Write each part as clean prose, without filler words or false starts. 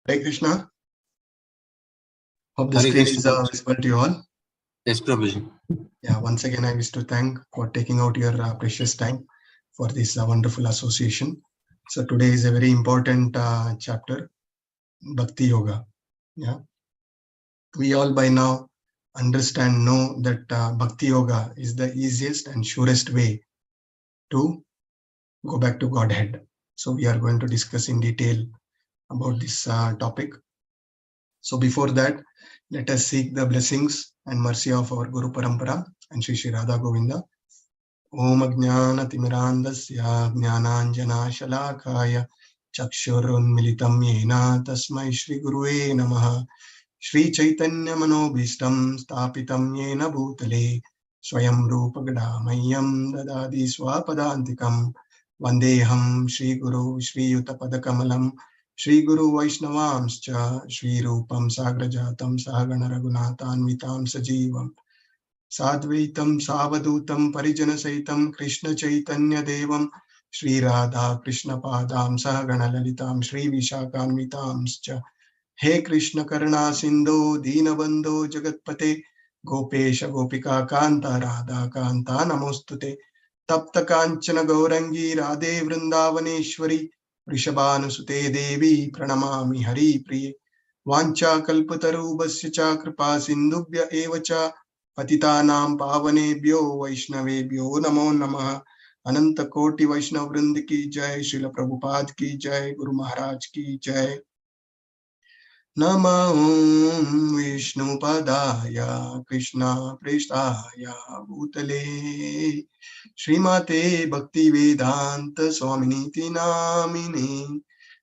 Hare Krishna. Hope the Hare screen Krishna, is Prabhuji. visible to you all. Yes, Prabhuji. Yeah, once again, I wish to thank for taking out your precious time for this wonderful association. So today is a very important chapter, Bhakti Yoga. Yeah, we all by now understand, know that Bhakti Yoga is the easiest and surest way to go back to Godhead. So we are going to discuss in detail about this topic. So before that, let us seek the blessings and mercy of our Guru Parampara and Shri Shri Radha Govinda. Om Ajnanatimirandasya Jnananjana Shalakaya Chakshurunmilitam Yena Tasmai Shri Guruve Namaha. Shri Chaitanya Manobhishtam Stapitam Yena Bhutale Swayam Rupa Gadamayam Dadadi Swapadantikam Vandeham Shri Guru Shri Yutapadakamalam Shri Guru Vaishnavamscha Shri Rupam Sagrajatam Sahagana Raghunathanvitam Sajivam Sadvaitam Savadutam Parijana Saitam Krishna Chaitanya Devam Shri Radha Krishna Padam Sahagana Lalitam Shri Vishakhanvitamscha. He Krishna Karuna Sindhu Deenabandhu Jagatpate Gopesha Gopika Kanta Radha Kanta Namostute Tapta Kanchana Gaurangi Radhe Vrindavaneshwari Rishabhanusute Devi Pranamami Hari Priye Vancha Kalpatarubhasya Cha Kripa Sindhubhya Evacha Patitanam Pavanebhyo Vaishnavebhyo Namo Namaha. Ananta Koti Vaishnav Vrind ki Jai, Srila Prabhupada ki Jai, Guru Maharaj ki Jai. Namo Vishnupadaya Krishna Prestaya Bhutale Srimate Bhaktivedanta Swaminiti Namine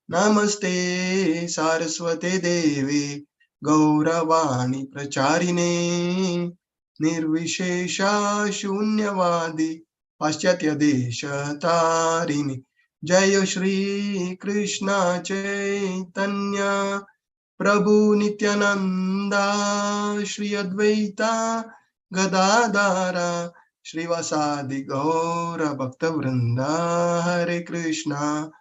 Namaste Saraswate Devi Gauravani Pracharine Nirvishesha Shunyavadi Paschatya Desha Tarini Jaya Shri Krishna Chaitanya Prabhu Nityananda Shri Advaita Gadadara Shri Vasadi Gaura Bhakta Vrinda. Hare Krishna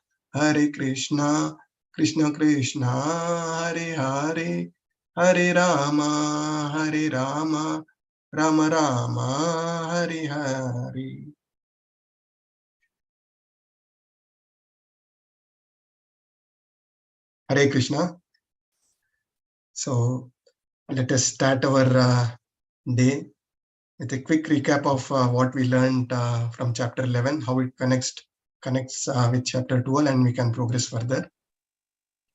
Krishna Krishna Hare Hare Hare Rama Rama Rama Hare Hare. Hare Krishna. So let us start our day with a quick recap of what we learned from chapter 11, how it connects with chapter 12, and we can progress further.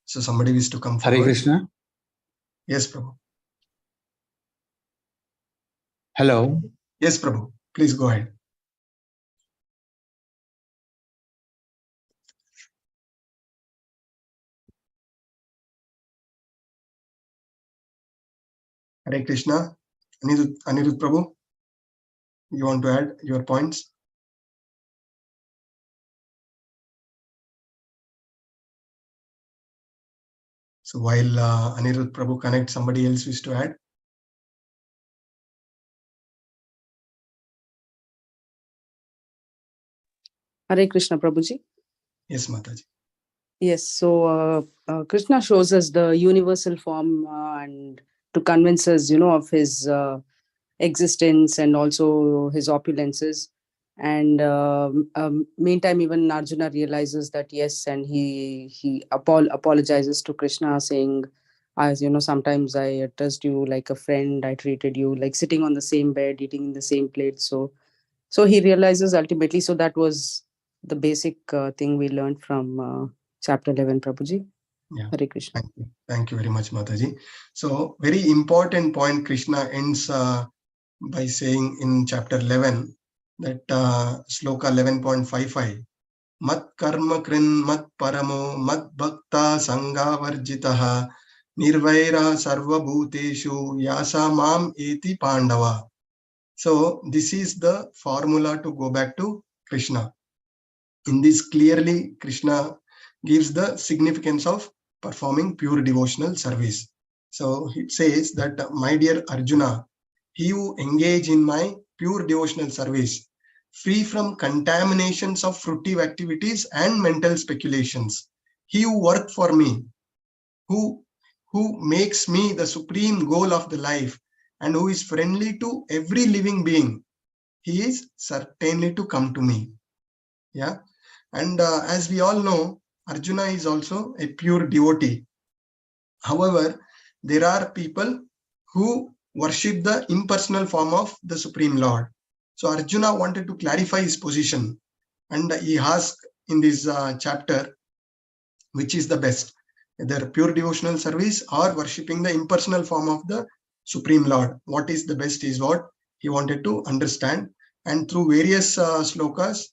So somebody is to come forward. Hare Krishna. Yes, Prabhu. Hello. Yes, Prabhu. Please go ahead. Hare Krishna. Anirudh Prabhu, you want to add your points? So while Anirudh Prabhu connects, somebody else wish to add? Hare Krishna, Prabhuji. Yes, Mataji. Yes, so Krishna shows us the universal form and to convince us, of his existence and also his opulences. And meantime, even Arjuna realizes that yes, and he apologizes to Krishna, saying, as sometimes I addressed you like a friend, I treated you like sitting on the same bed, eating in the same plate. So he realizes ultimately. So that was the basic thing we learned from chapter 11, Prabhuji. Yeah. Hare Krishna. Thank you very much, Mataji. So very important point, Krishna ends by saying in chapter 11 that sloka 11.55, mat karma krin mat paramo mat bhakta sangha varjitaha nirvaira sarva bhuteshu yasa mam eti pandava. So this is the formula to go back to Krishna. In this clearly Krishna gives the significance of performing pure devotional service. So it says that, my dear Arjuna, he who engage in my pure devotional service, free from contaminations of fruitive activities and mental speculations, he who work for me, who makes me the supreme goal of the life and who is friendly to every living being, he is certainly to come to me. Yeah. And as we all know, Arjuna is also a pure devotee. However, there are people who worship the impersonal form of the Supreme Lord. So Arjuna wanted to clarify his position, and he asked in this chapter, which is the best, either pure devotional service or worshipping the impersonal form of the Supreme Lord. What is the best is what he wanted to understand. And through various slokas,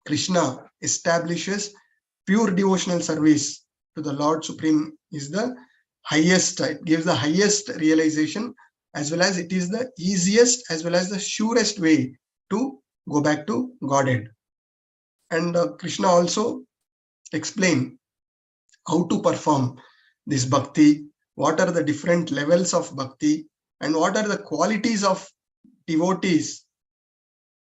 Krishna establishes pure devotional service to the Lord Supreme is the highest, it gives the highest realization, as well as it is the easiest as well as the surest way to go back to Godhead. And Krishna also explained how to perform this bhakti, what are the different levels of bhakti, and what are the qualities of devotees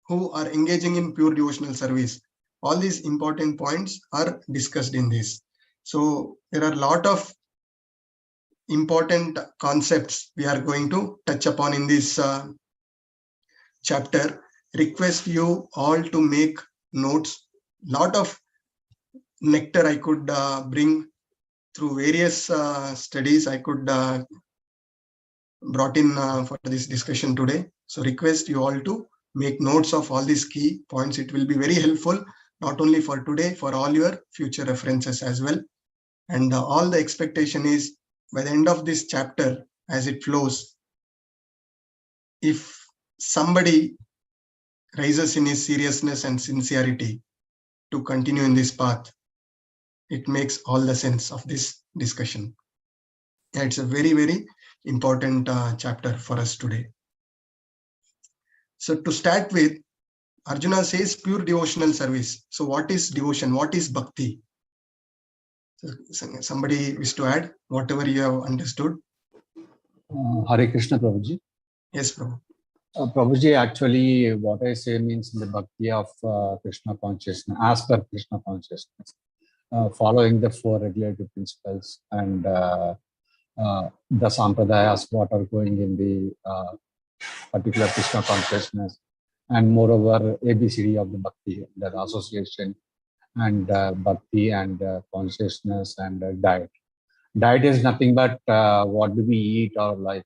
who are engaging in pure devotional service. All these important points are discussed in this. So there are a lot of important concepts we are going to touch upon in this chapter. Request you all to make notes. Lot of nectar I could bring through various studies I could brought in for this discussion today. So request you all to make notes of all these key points. It will be very helpful, not only for today, for all your future references as well. And all the expectation is by the end of this chapter, as it flows, if somebody rises in his seriousness and sincerity to continue in this path, it makes all the sense of this discussion. Yeah, it's a very, very important chapter for us today. So to start with, Arjuna says pure devotional service. So what is devotion? What is bhakti? So somebody wish to add whatever you have understood? Hare Krishna, Prabhuji. Yes, Prabhu. Prabhuji, actually, what I say means the bhakti of Krishna consciousness, as per Krishna consciousness, following the four regulative principles and the sampradayas, what are going in the particular Krishna consciousness, and moreover, ABCD of the bhakti, the association and bhakti and consciousness and diet. Diet is nothing but what do we eat, or like,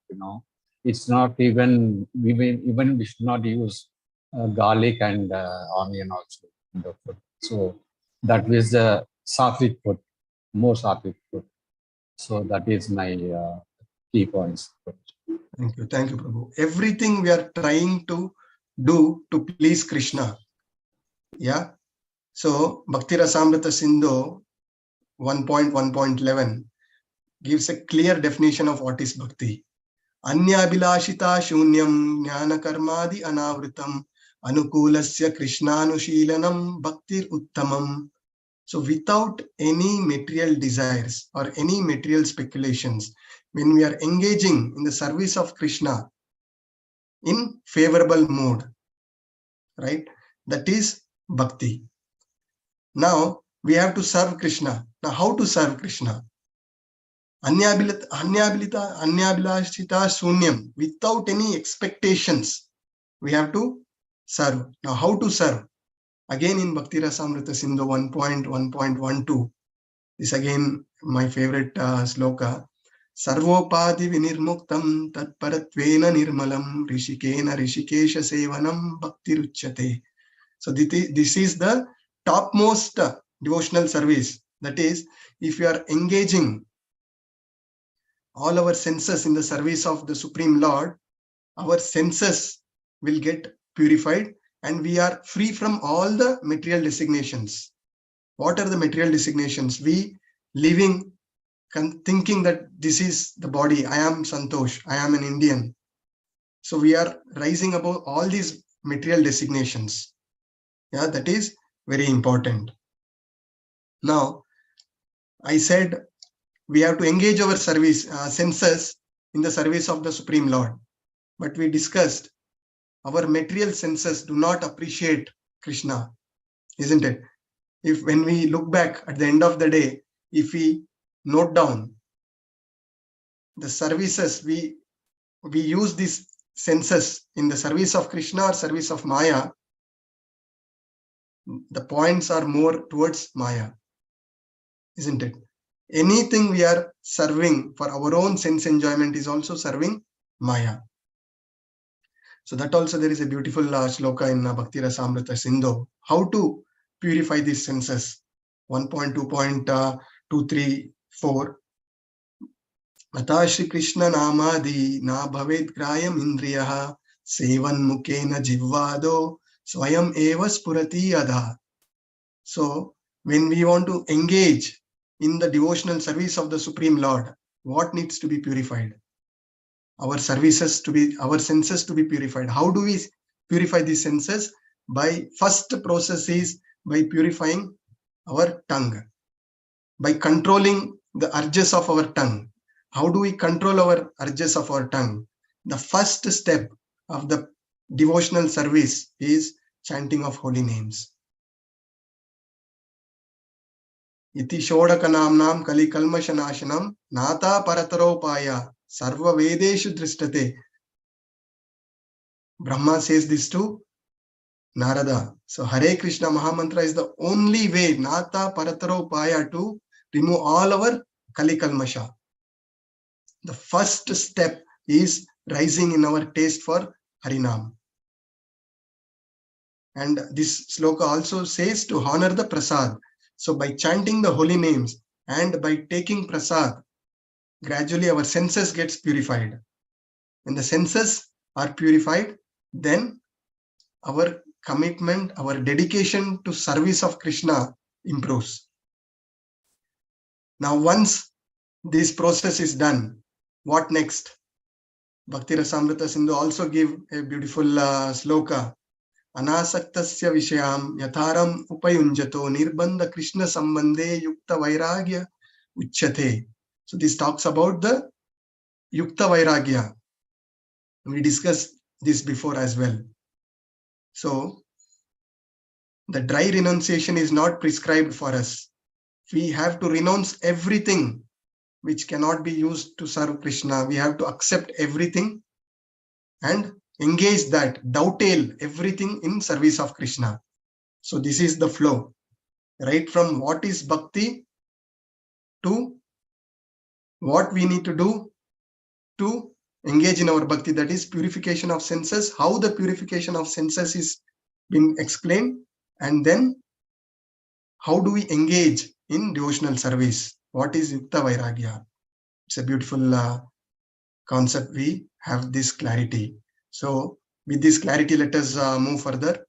it's not even we should not use garlic and onion also in the food. So that is the sattvic food, more sattvic food. So that is my key points. Thank you, Prabhu. Everything we are trying to do to please Krishna. Yeah. So Bhakti Rasamrita Sindhu 1.1.11 gives a clear definition of what is bhakti. Anyabhilashita shunyam jnana karmadi anavritam anukulasya krishnanushilanam bhaktir uttamam. So without any material desires or any material speculations, when we are engaging in the service of Krishna in favorable mood, right? That is bhakti. Now we have to serve Krishna. Now how to serve Krishna? Anyabhilashita sunyam, without any expectations, we have to serve. Now how to serve? Again in Bhakti Rasamrita Sindhu 1.1.12, this again my favorite sloka. Sarvopadi vinirmuktam tatparatvena nirmalam rishikena rishikesha sevanam bhakti ruchyate. So this is the topmost devotional service. That is, if you are engaging all our senses in the service of the Supreme Lord, our senses will get purified and we are free from all the material designations. What are the material designations? We living thinking that this is the body. I am Santosh. I am an Indian. So we are rising above all these material designations. Yeah, that is very important. Now, I said we have to engage our service senses in the service of the Supreme Lord. But we discussed our material senses do not appreciate Krishna, isn't it? If when we look back at the end of the day, if we note down the services, we use these senses in the service of Krishna or service of Maya, the points are more towards Maya, isn't it? Anything we are serving for our own sense enjoyment is also serving Maya. So that also there is a beautiful shloka in Bhakti Rasamrita Sindhu, how to purify these senses. 1.2.234 Ata Shri Krishna Namadi na bhaved grayam indriyaha sevan mukena jivvado swayam eva spurati adha. So when we want to engage in the devotional service of the Supreme Lord, what needs to be purified? Our senses to be purified. How do we purify these senses? By first process is by purifying our tongue, by controlling the urges of our tongue. How do we control our urges of our tongue? The first step of the devotional service is chanting of holy names. Iti shodakanamnam kali kalmashanashanam nata parataropaya sarva vedeshu drishtate. Brahma says this to Narada. So Hare Krishna Mahamantra is the only way, nata parataropaya, to remove all our kali kalmasha. The first step is rising in our taste for Harinam. And this sloka also says to honor the prasad. So by chanting the holy names and by taking prasad, gradually our senses gets purified. When the senses are purified, then our commitment, our dedication to service of Krishna improves. Now once this process is done, what next? Bhakti Rasamrita Sindhu also give a beautiful sloka. Anasaktasya vishayam yatharam upayunjato nirbandha Krishna sambandhe yukta vairagya uchyate. So this talks about the yukta vairagya. We discussed this before as well. So the dry renunciation is not prescribed for us. We have to renounce everything which cannot be used to serve Krishna. We have to accept everything and engage that, dovetail everything in service of Krishna. So this is the flow, right from what is bhakti to what we need to do to engage in our bhakti, that is purification of senses, how the purification of senses is being explained, and then how do we engage in devotional service? What is Yukta Vairagya? It's a beautiful concept. We have this clarity. So with this clarity, let us move further.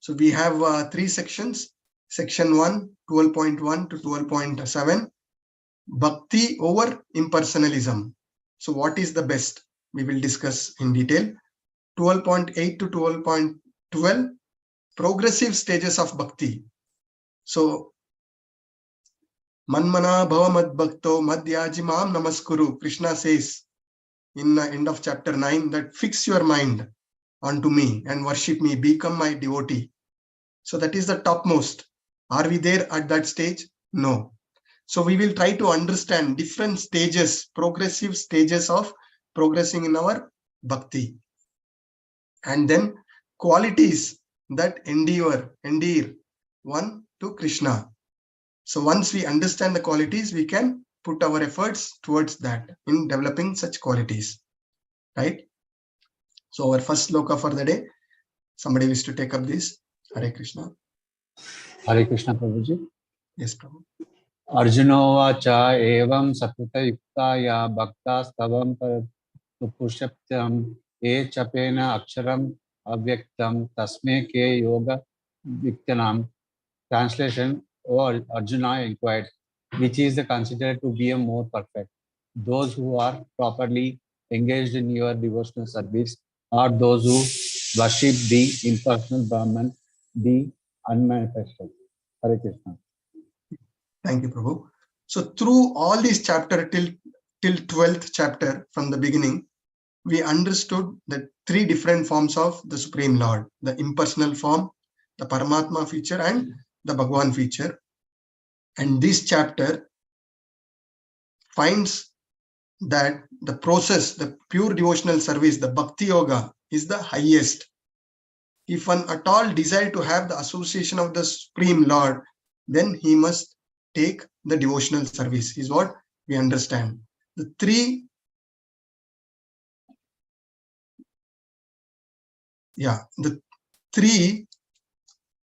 So we have 3 sections. Section 1, 12.1 to 12.7. Bhakti over impersonalism. So what is the best? We will discuss in detail. 12.8 to 12.12. Progressive stages of bhakti. So Manmana bhava mad bhakto madhyajimam namaskuru. Krishna says in the end of chapter 9 that fix your mind onto me and worship me, become my devotee. So that is the topmost. Are we there at that stage? No. So we will try to understand different stages, progressive stages of progressing in our bhakti. And then qualities that endear one to Krishna. So once we understand the qualities, we can put our efforts towards that in developing such qualities, right? So our first sloka for the day, somebody wish to take up this? Hare Krishna. Hare Krishna, Prabhuji. Yes, Prabhu. Arjuno vacha evam sapita yuktaya bhakta stavam pushaptyam e chapena aksharam avyaktam tasme ke yoga viktanam. Translation: O Arjuna inquired, which is considered to be a more perfect? Those who are properly engaged in your devotional service, or those who worship the impersonal Brahman, the unmanifested? Hare Krishna. Thank you, Prabhu. So through all these chapter till 12th chapter from the beginning, we understood the 3 different forms of the Supreme Lord: the impersonal form, the Paramatma feature, and the Bhagwan feature. And this chapter finds that the process, the pure devotional service, the Bhakti Yoga is the highest. If one at all desire to have the association of the Supreme Lord, then he must take the devotional service, is what we understand. The three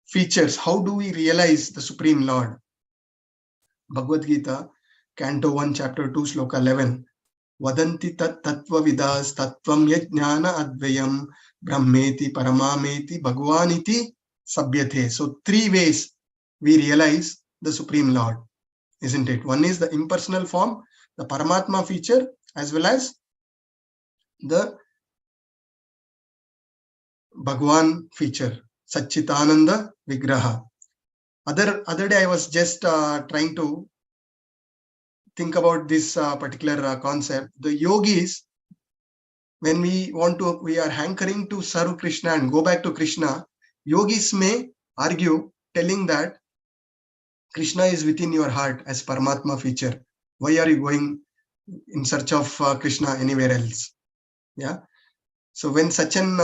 features, how do we realize the Supreme Lord? Bhagavad Gita, Canto 1, Chapter 2, Sloka 11. Vadanti tat tattva vidas tattvam yajnana advayam brahmeti paramameti bhagwaniti sabhyate. So three ways we realize the Supreme Lord, isn't it? One is the impersonal form, the Paramatma feature, as well as the Bhagwan feature, Satchitananda Vigraha. Other day I was just trying to think about this particular concept. The yogis, when we are hankering to serve Krishna and go back to Krishna, yogis may argue telling that Krishna is within your heart as Paramatma feature. Why are you going in search of Krishna anywhere else? Yeah. So when such an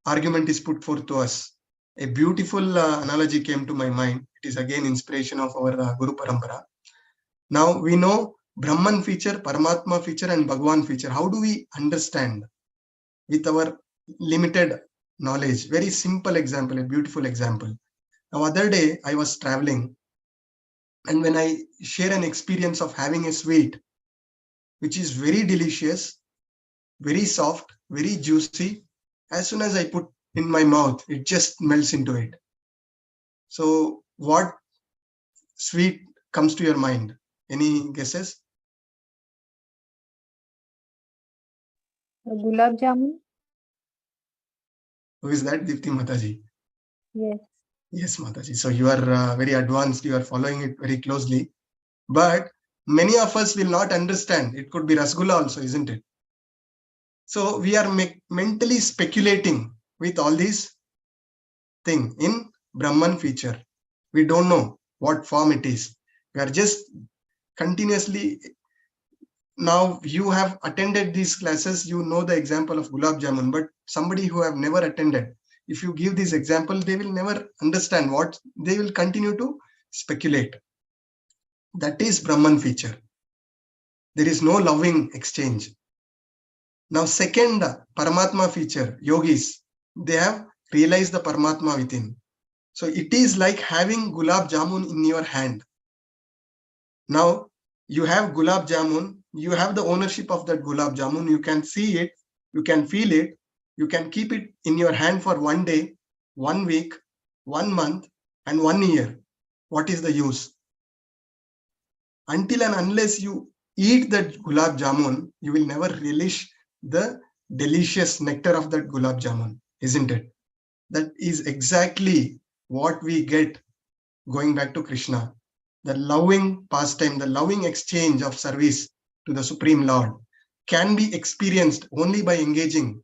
argument is put forth to us, a beautiful analogy came to my mind. It is again inspiration of our Guru Parampara. Now we know Brahman feature, Paramatma feature, and Bhagwan feature. How do we understand with our limited knowledge? Very simple example, a beautiful example. Now, other day I was traveling, and when I share an experience of having a sweet, which is very delicious, very soft, very juicy, as soon as I put in my mouth, it just melts into it. So what sweet comes to your mind? Any guesses? Gulab Jamun? Who is that? Dipti Mataji. Yes. Yes, Mataji. So you are very advanced. You are following it very closely. But many of us will not understand. It could be Rasgulla also, isn't it? So we are mentally speculating with all these things in Brahman feature. We don't know what form it is. We are just continuously. Now you have attended these classes, you know the example of Gulab Jamun, but somebody who have never attended, if you give this example, they will never understand what, they will continue to speculate. That is Brahman feature. There is no loving exchange. Now second Paramatma feature, yogis, they have realized the Paramatma within. So it is like having Gulab Jamun in your hand. Now you have Gulab Jamun, you have the ownership of that Gulab Jamun, you can see it, you can feel it, you can keep it in your hand for 1 day, 1 week, 1 month, and 1 year. What is the use? Until and unless you eat that Gulab Jamun, you will never relish the delicious nectar of that Gulab Jamun, isn't it? That is exactly what we get going back to Krishna. The loving pastime, the loving exchange of service to the Supreme Lord can be experienced only by engaging.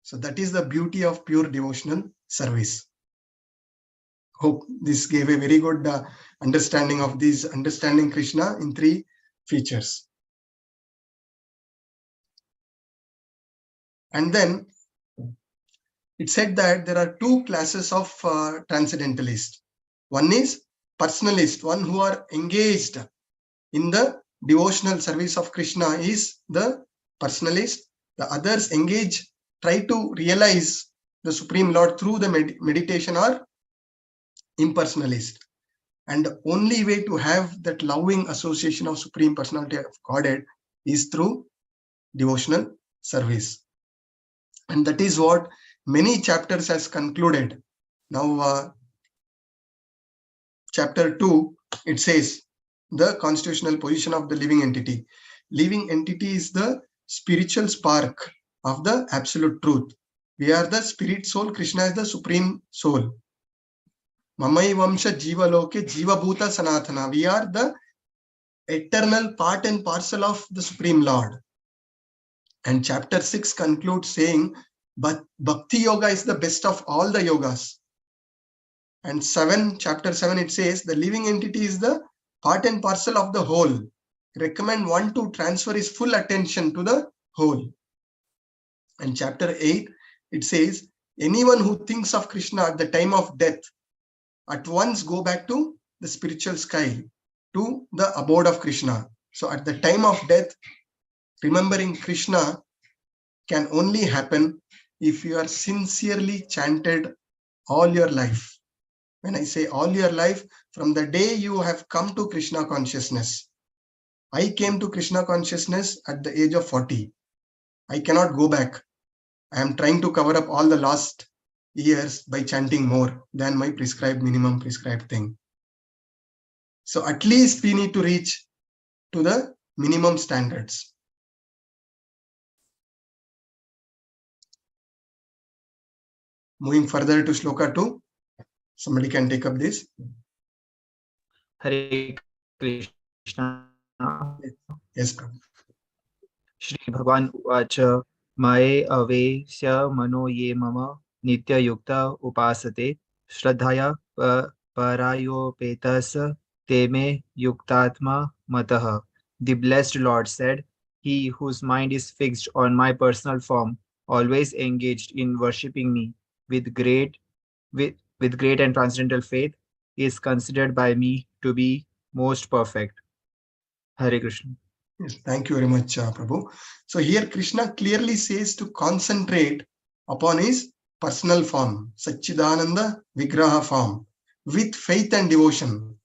So that is the beauty of pure devotional service. Hope this gave a very good understanding of these, understanding Krishna in 3 features. And then it said that there are 2 classes of transcendentalists. One is personalist, one who are engaged in the devotional service of Krishna is the personalist. The others engage, try to realize the Supreme Lord through the meditation or impersonalist. And the only way to have that loving association of Supreme Personality of Godhead is through devotional service. And that is what many chapters has concluded. Now, chapter 2, it says, the constitutional position of the living entity. Living entity is the spiritual spark of the absolute truth. We are the spirit soul, Krishna is the supreme soul. Mamai Vamsha Jiva Loke Jiva Bhuta Sanatana. We are the eternal part and parcel of the Supreme Lord. And chapter 6 concludes saying, but Bhakti Yoga is the best of all the yogas. And chapter 7, it says, the living entity is the part and parcel of the whole. recommend one to transfer his full attention to the whole. And chapter 8, it says, anyone who thinks of Krishna at the time of death, at once go back to the spiritual sky, to the abode of Krishna. So at the time of death, remembering Krishna can only happen if you are sincerely chanted all your life. When I say all your life, from the day you have come to Krishna consciousness. I came to Krishna consciousness at the age of 40. I cannot go back. I am trying to cover up all the last years by chanting more than my minimum prescribed thing. So at least we need to reach to the minimum standards. Moving further to Shloka 2, somebody can take up this. Hare Krishna. Yes, Prabhu. Shri Bhagwan Uvacha Mae Avesya Mano Ye Mama Nitya Yukta Upasate Shraddhaya Parayopetas Teme Yuktatma Mataha. The blessed Lord said, he whose mind is fixed on my personal form, always engaged in worshipping me with great and transcendental faith, is considered by me to be most perfect. Hare Krishna. Yes, thank you very much, Prabhu. So here Krishna clearly says to concentrate upon his personal form, Satchidananda Vigraha form, with faith and devotion.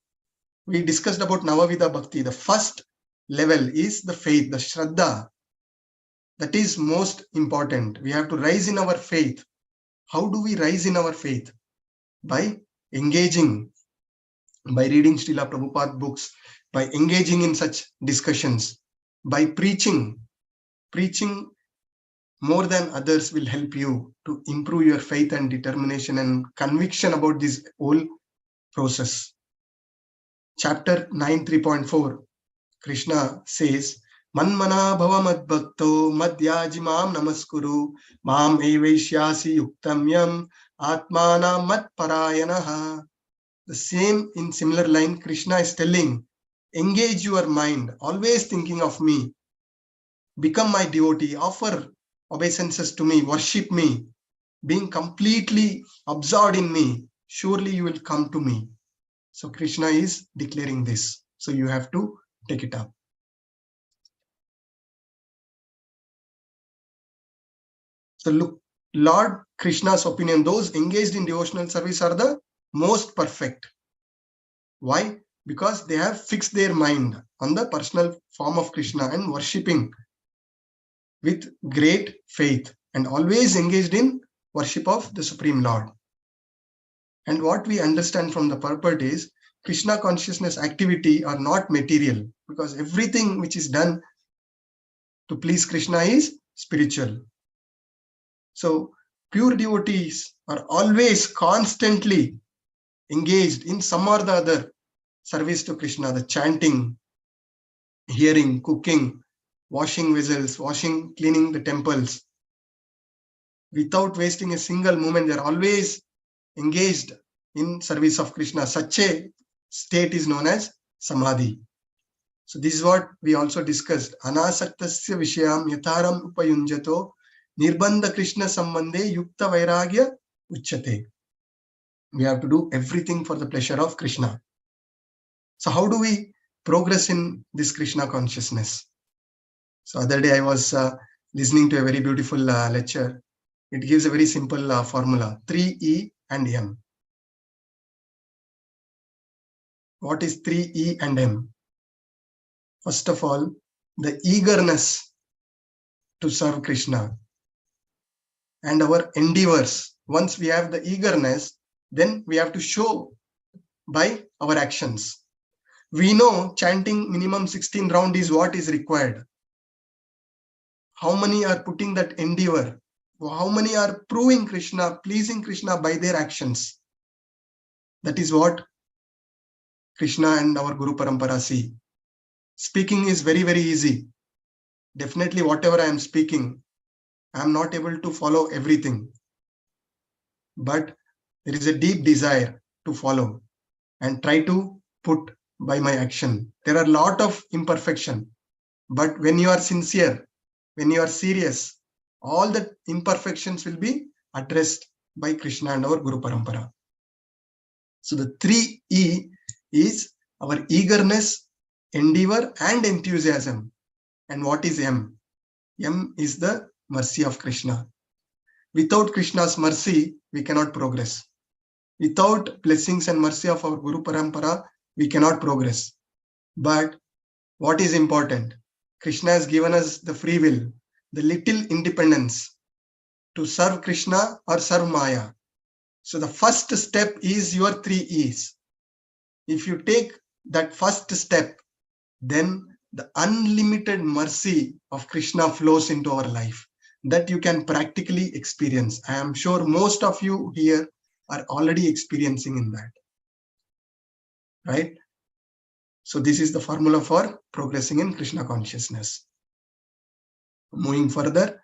We discussed about Navavida Bhakti. The first level is the faith, the Shraddha. That is most important. We have to rise in our faith. How do we rise in our faith? By engaging, by reading Srila Prabhupada books, by engaging in such discussions, by preaching. Preaching more than others will help you to improve your faith and determination and conviction about this whole process. Chapter 9, 3.4, Krishna says, Manmana bhava madbhakto madhyajimam namaskuru mam evaishyasi yuktamyam atmana matparayanaha. The same in similar line, Krishna is telling, engage your mind, always thinking of me. Become my devotee, offer obeisances to me, worship me, being completely absorbed in me. Surely you will come to me. So Krishna is declaring this. So you have to take it up. So look, Lord Krishna's opinion, those engaged in devotional service are the most perfect. Why? Because they have fixed their mind on the personal form of Krishna and worshipping with great faith and always engaged in worship of the Supreme Lord. And what we understand from the purport is Krishna consciousness activity are not material, because everything which is done to please Krishna is spiritual. So pure devotees are always constantly engaged in some or the other service to Krishna, the chanting, hearing, cooking, washing vessels, cleaning the temples. Without wasting a single moment, they are always engaged in service of Krishna. Such a state is known as samadhi. So this is what we also discussed. Anasaktasya vishayam yatharam upayunjato nirbandha Krishna sambandhe yukta vairagya uchyate. We have to do everything for the pleasure of Krishna. So how do we progress in this Krishna consciousness? So other day I was listening to a very beautiful lecture. It gives a very simple formula, 3E and M. What is 3E and M? First of all, the eagerness to serve Krishna and our endeavors. Once we have the eagerness, then we have to show by our actions. We know chanting minimum 16 rounds is what is required. How many are putting that endeavor? How many are proving Krishna, pleasing Krishna by their actions? That is what Krishna and our Guru Parampara see. Speaking is very, very easy. Definitely whatever I am speaking, I am not able to follow everything. But there is a deep desire to follow and try to put by my action. There are a lot of imperfection, but when you are sincere, when you are serious, all the imperfections will be addressed by Krishna and our Guru Parampara. So the 3E is our eagerness, endeavor, and enthusiasm. And what is M? M is the mercy of Krishna. Without Krishna's mercy, we cannot progress. Without blessings and mercy of our Guru Parampara, we cannot progress. But what is important? Krishna has given us the free will, the little independence to serve Krishna or serve Maya. So the first step is your 3Es. If you take that first step, then the unlimited mercy of Krishna flows into our life that you can practically experience. I am sure most of you here are already experiencing in that, right? So this is the formula for progressing in Krishna consciousness. Moving further,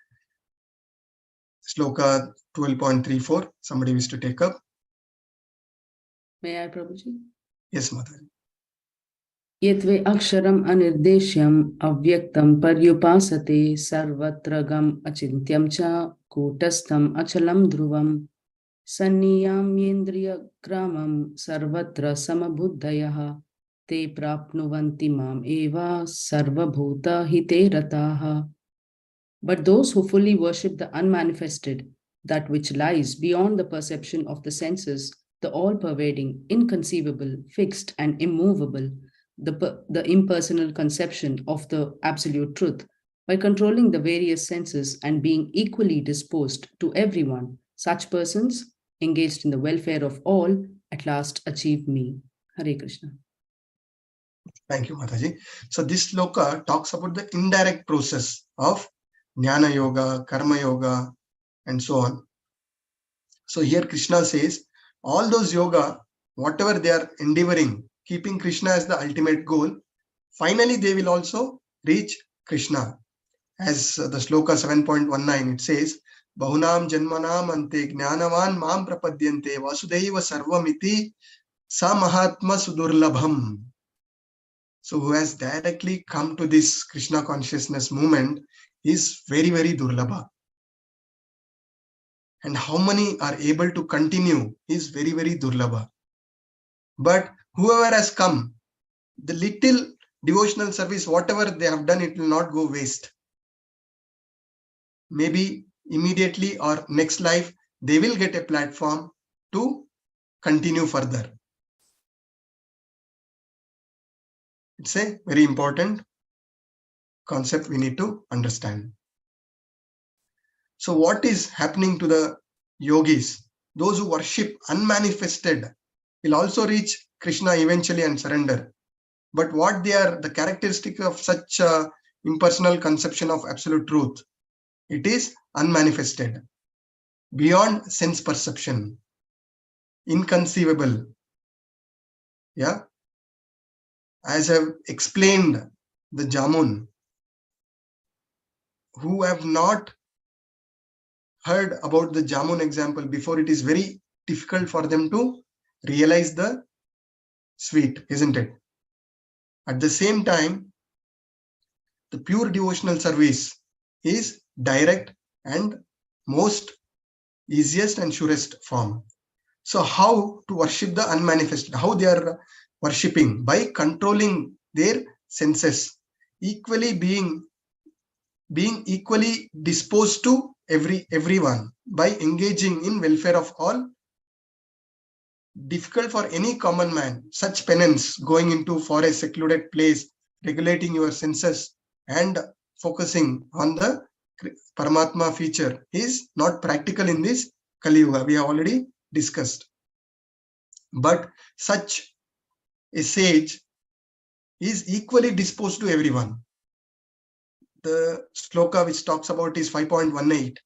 Shloka 12.34. Somebody wish to take up? May I, Prabhuji? Yes, Mataji. Yetve aksharam anirdeshyam avyaktam paryupasate sarvatragam achintyam cha kutastham achalam dhruvam sanniyam yendriya gramam sarvatra samabuddhayaha te prapnuvanti mam eva sarvabhuta hite rataha. But those who fully worship the unmanifested, that which lies beyond the perception of the senses, the all-pervading, inconceivable, fixed and immovable, the impersonal conception of the absolute truth, by controlling the various senses and being equally disposed to everyone, such persons, engaged in the welfare of all, at last achieve me. Hare Krishna. Thank you, Mataji. So this shloka talks about the indirect process of Jnana Yoga, Karma Yoga, and so on. So here Krishna says, all those yoga, whatever they are endeavoring, keeping Krishna as the ultimate goal, finally they will also reach Krishna. As the shloka 7.19, it says, Bahunam Janmanam Ante Jnanavan Mam Prapadyante Vasudaiva Sarvamiti Sa Mahatma Sudurlabham. So who has directly come to this Krishna consciousness movement is very, very durlabha. And how many are able to continue is very, very durlabha. But whoever has come, the little devotional service, whatever they have done, it will not go waste. Maybe immediately or next life, they will get a platform to continue further. It's a very important concept we need to understand. So what is happening to the yogis? Those who worship unmanifested will also reach Krishna eventually and surrender. But what they are, the characteristic of such impersonal conception of absolute truth, it is unmanifested, beyond sense perception, inconceivable. Yeah. As I've explained, the Jamun, who have not heard about the Jamun example before, it is very difficult for them to realize the sweet, isn't it? At the same time, the pure devotional service is direct and most easiest and surest form. So how to worship the unmanifested? How they are worshipping? By controlling their senses, equally being equally disposed to everyone, by engaging in welfare of all. Difficult for any common man, such penance, going into for a secluded place, regulating your senses and focusing on the Paramatma feature is not practical in this Kali Yuga. We have already discussed. But such a sage is equally disposed to everyone. The shloka which talks about is 5.18.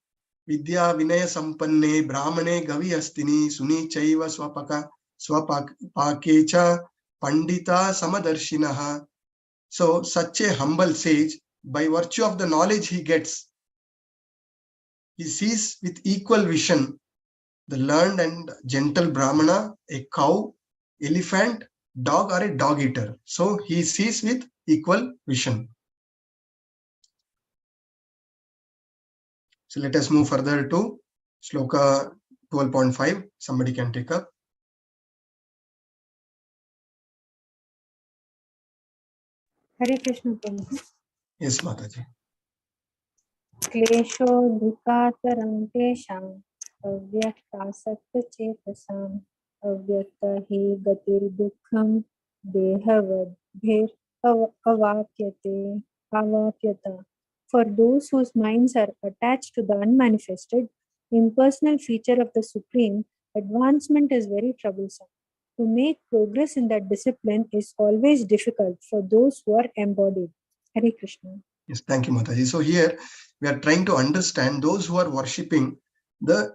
Vidya Vinaya Sampanne Brahmane Gavi Astini Suni Chaiva Swapakecha Pandita Samadarshinaha. So such a humble sage, by virtue of the knowledge he gets, he sees with equal vision the learned and gentle Brahmana, a cow, elephant, dog or a dog eater. So he sees with equal vision. So let us move further to Shloka 12.5. Somebody can take up. Hare Krishna Prabhu. Yes, Mataji. क्लेशोऽधिकातरं तेषाम् अव्यक्तासक्तचेतसाम् अव्यक्त हि गतिर्दुःखं देहवद्भिरवाप्यते. For those whose minds are attached to the unmanifested, impersonal feature of the Supreme, advancement is very troublesome. To make progress in that discipline is always difficult for those who are embodied. Hare Krishna. Yes, thank you, Mataji. So here we are trying to understand those who are worshipping the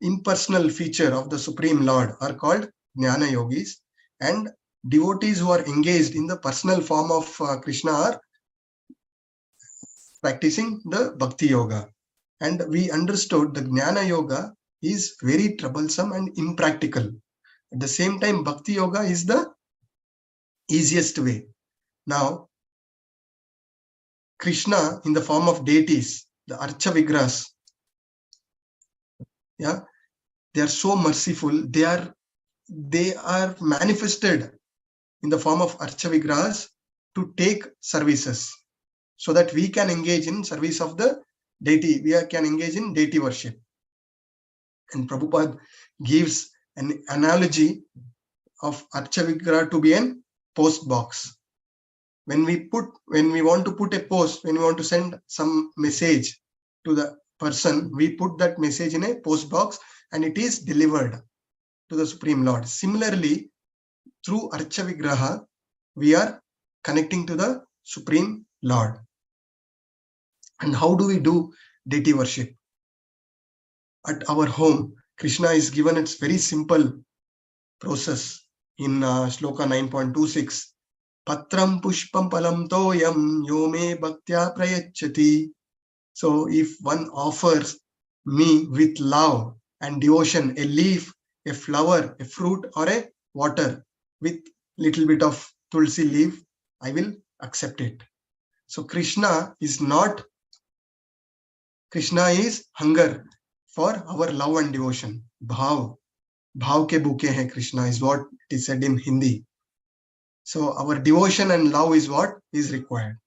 impersonal feature of the Supreme Lord are called Jnana Yogis, and devotees who are engaged in the personal form of Krishna are practicing the Bhakti Yoga. And we understood the Jnana Yoga is very troublesome and impractical. At the same time, Bhakti Yoga is the easiest way. Now, Krishna in the form of deities, the Archa Vigrahas, yeah, they are so merciful. They are manifested in the form of Archa Vigrahas to take services, so that we can engage in service of the deity. We can engage in deity worship. And Prabhupada gives an analogy of Archa Vigraha to be a post box. When we want to put a post, when we want to send some message to the person, we put that message in a post box and it is delivered to the Supreme Lord. Similarly, through Archa Vigraha, we are connecting to the Supreme Lord. And how do we do deity worship? At our home, Krishna is given its very simple process in Shloka 9.26. Patram pushpam palam toyam yome bhaktya prayachati. So if one offers me with love and devotion a leaf, a flower, a fruit, or a water with little bit of tulsi leaf, I will accept it. So Krishna is hunger for our love and devotion. Bhav ke bhuke hai Krishna is what it is said in Hindi. So our devotion and love is what is required.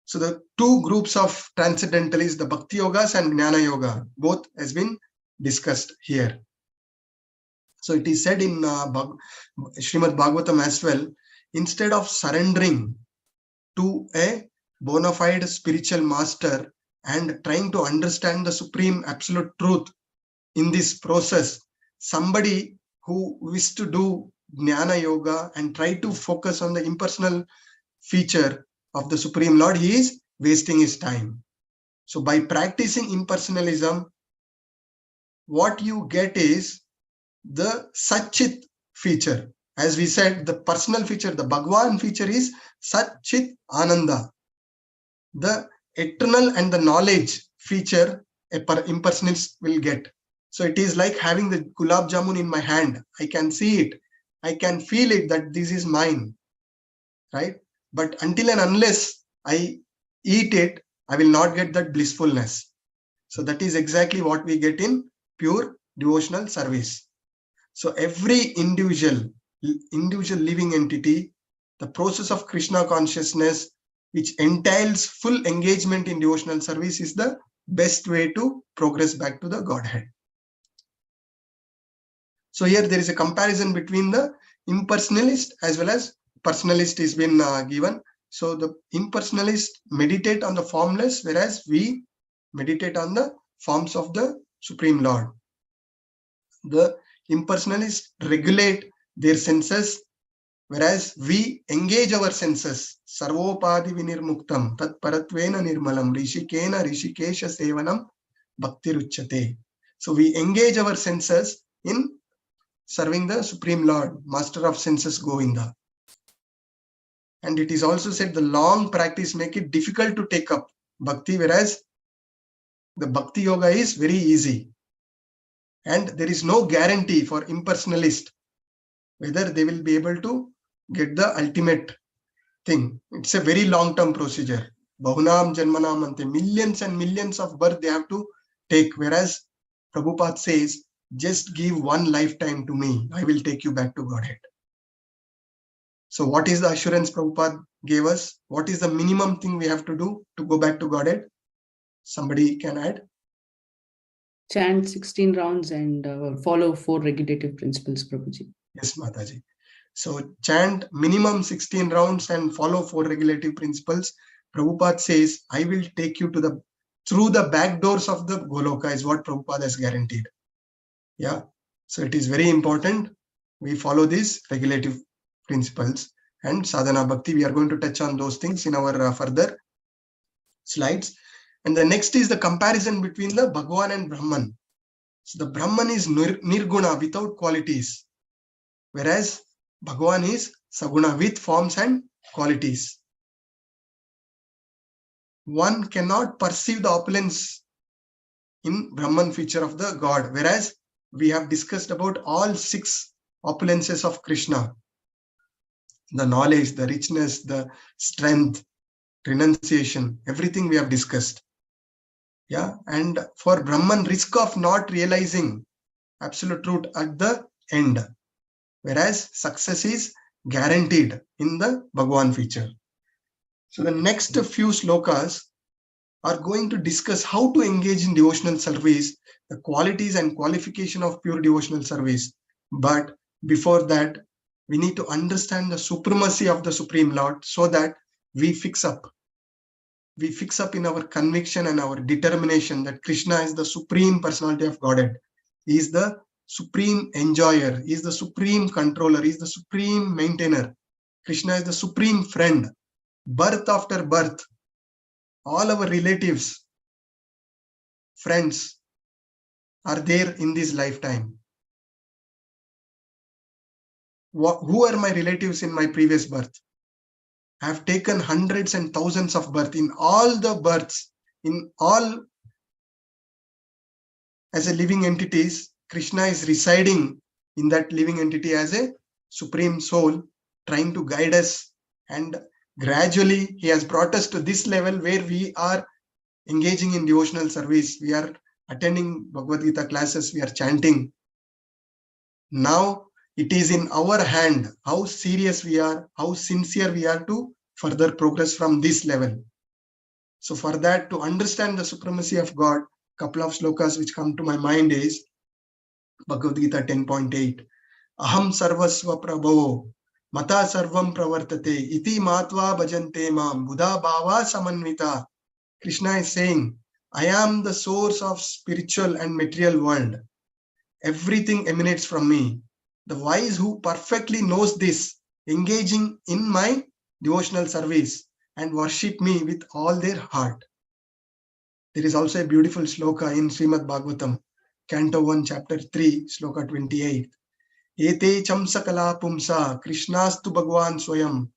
So the two groups of transcendentalists, the Bhakti Yogas and Jnana Yoga, both has been discussed here. So it is said in Srimad Bhagavatam as well, instead of surrendering to a bona fide spiritual master and trying to understand the supreme absolute truth in this process, somebody who wishes to do Jnana Yoga and try to focus on the impersonal feature of the Supreme Lord, he is wasting his time. So by practicing impersonalism, what you get is the Satchit feature. As we said, the personal feature, the Bhagwan feature is Satchit Ananda. The eternal and the knowledge feature a impersonalist will get. So it is like having the gulab jamun in my hand. I can see it. I can feel it that this is mine, right? But until and unless I eat it, I will not get that blissfulness. So that is exactly what we get in pure devotional service. So every individual living entity, the process of Krishna consciousness, which entails full engagement in devotional service, is the best way to progress back to the Godhead. So here there is a comparison between the impersonalist as well as personalist is been given. So the impersonalist meditate on the formless, whereas we meditate on the forms of the Supreme Lord. The impersonalists regulate their senses, whereas we engage our senses. Sarvopadi vinirmuktam tat paratvena nirmalam rishikena rishikesha sevanam bhakti ruchyate. So we engage our senses in serving the Supreme Lord, Master of Senses Govinda. And it is also said the long practice make it difficult to take up bhakti, whereas the Bhakti Yoga is very easy. And there is no guarantee for impersonalist whether they will be able to get the ultimate thing. It's a very long-term procedure. Bahunam Janmanam Ante, millions and millions of birth they have to take. Whereas Prabhupada says, just give one lifetime to me. I will take you back to Godhead. So what is the assurance Prabhupada gave us? What is the minimum thing we have to do to go back to Godhead? Somebody can add? Chant 16 rounds and follow 4 regulative principles, Prabhuji. Yes, Mataji. So chant minimum 16 rounds and follow 4 regulative principles. Prabhupada says, I will take you to through the back doors of the Goloka is what Prabhupada has guaranteed. Yeah. So it is very important. We follow these regulative principles and sadhana bhakti. We are going to touch on those things in our further slides. And the next is the comparison between the Bhagwan and Brahman. So the Brahman is nirguna, without qualities, whereas Bhagwan is saguna, with forms and qualities. One cannot perceive the opulence in Brahman feature of the God, whereas we have discussed about all 6 opulences of Krishna. The knowledge, the richness, the strength, renunciation, everything we have discussed. Yeah, and for Brahman, risk of not realizing absolute truth at the end, whereas success is guaranteed in the Bhagwan feature. So the next few slokas are going to discuss how to engage in devotional service, the qualities and qualification of pure devotional service. But before that, we need to understand the supremacy of the Supreme Lord so that we fix up in our conviction and our determination that Krishna is the supreme personality of Godhead. He is the supreme enjoyer. He is the supreme controller. He is the supreme maintainer. Krishna is the supreme friend. Birth after birth, all our relatives, friends are there in this lifetime. Who are my relatives in my previous birth? I have taken hundreds and thousands of births. In all the births, in all as a living entities, Krishna is residing in that living entity as a supreme soul, trying to guide us. And gradually, he has brought us to this level where we are engaging in devotional service. We are attending Bhagavad Gita classes. We are chanting. Now, it is in our hand how serious we are, how sincere we are to further progress from this level. So for that, to understand the supremacy of God, couple of slokas which come to my mind is Bhagavad Gita 10.8. Aham sarvasva prabhavo mata sarvam pravartate iti matva bhajante mam buddha bhava samanvita. Krishna is saying, I am the source of spiritual and material world. Everything emanates from me. The wise who perfectly knows this, engaging in my devotional service and worship me with all their heart. There is also a beautiful sloka in Srimad Bhagavatam, Canto 1, Chapter 3, Sloka 28. Ete chamsakala pumsa Krishnastu Bhagwan Swayam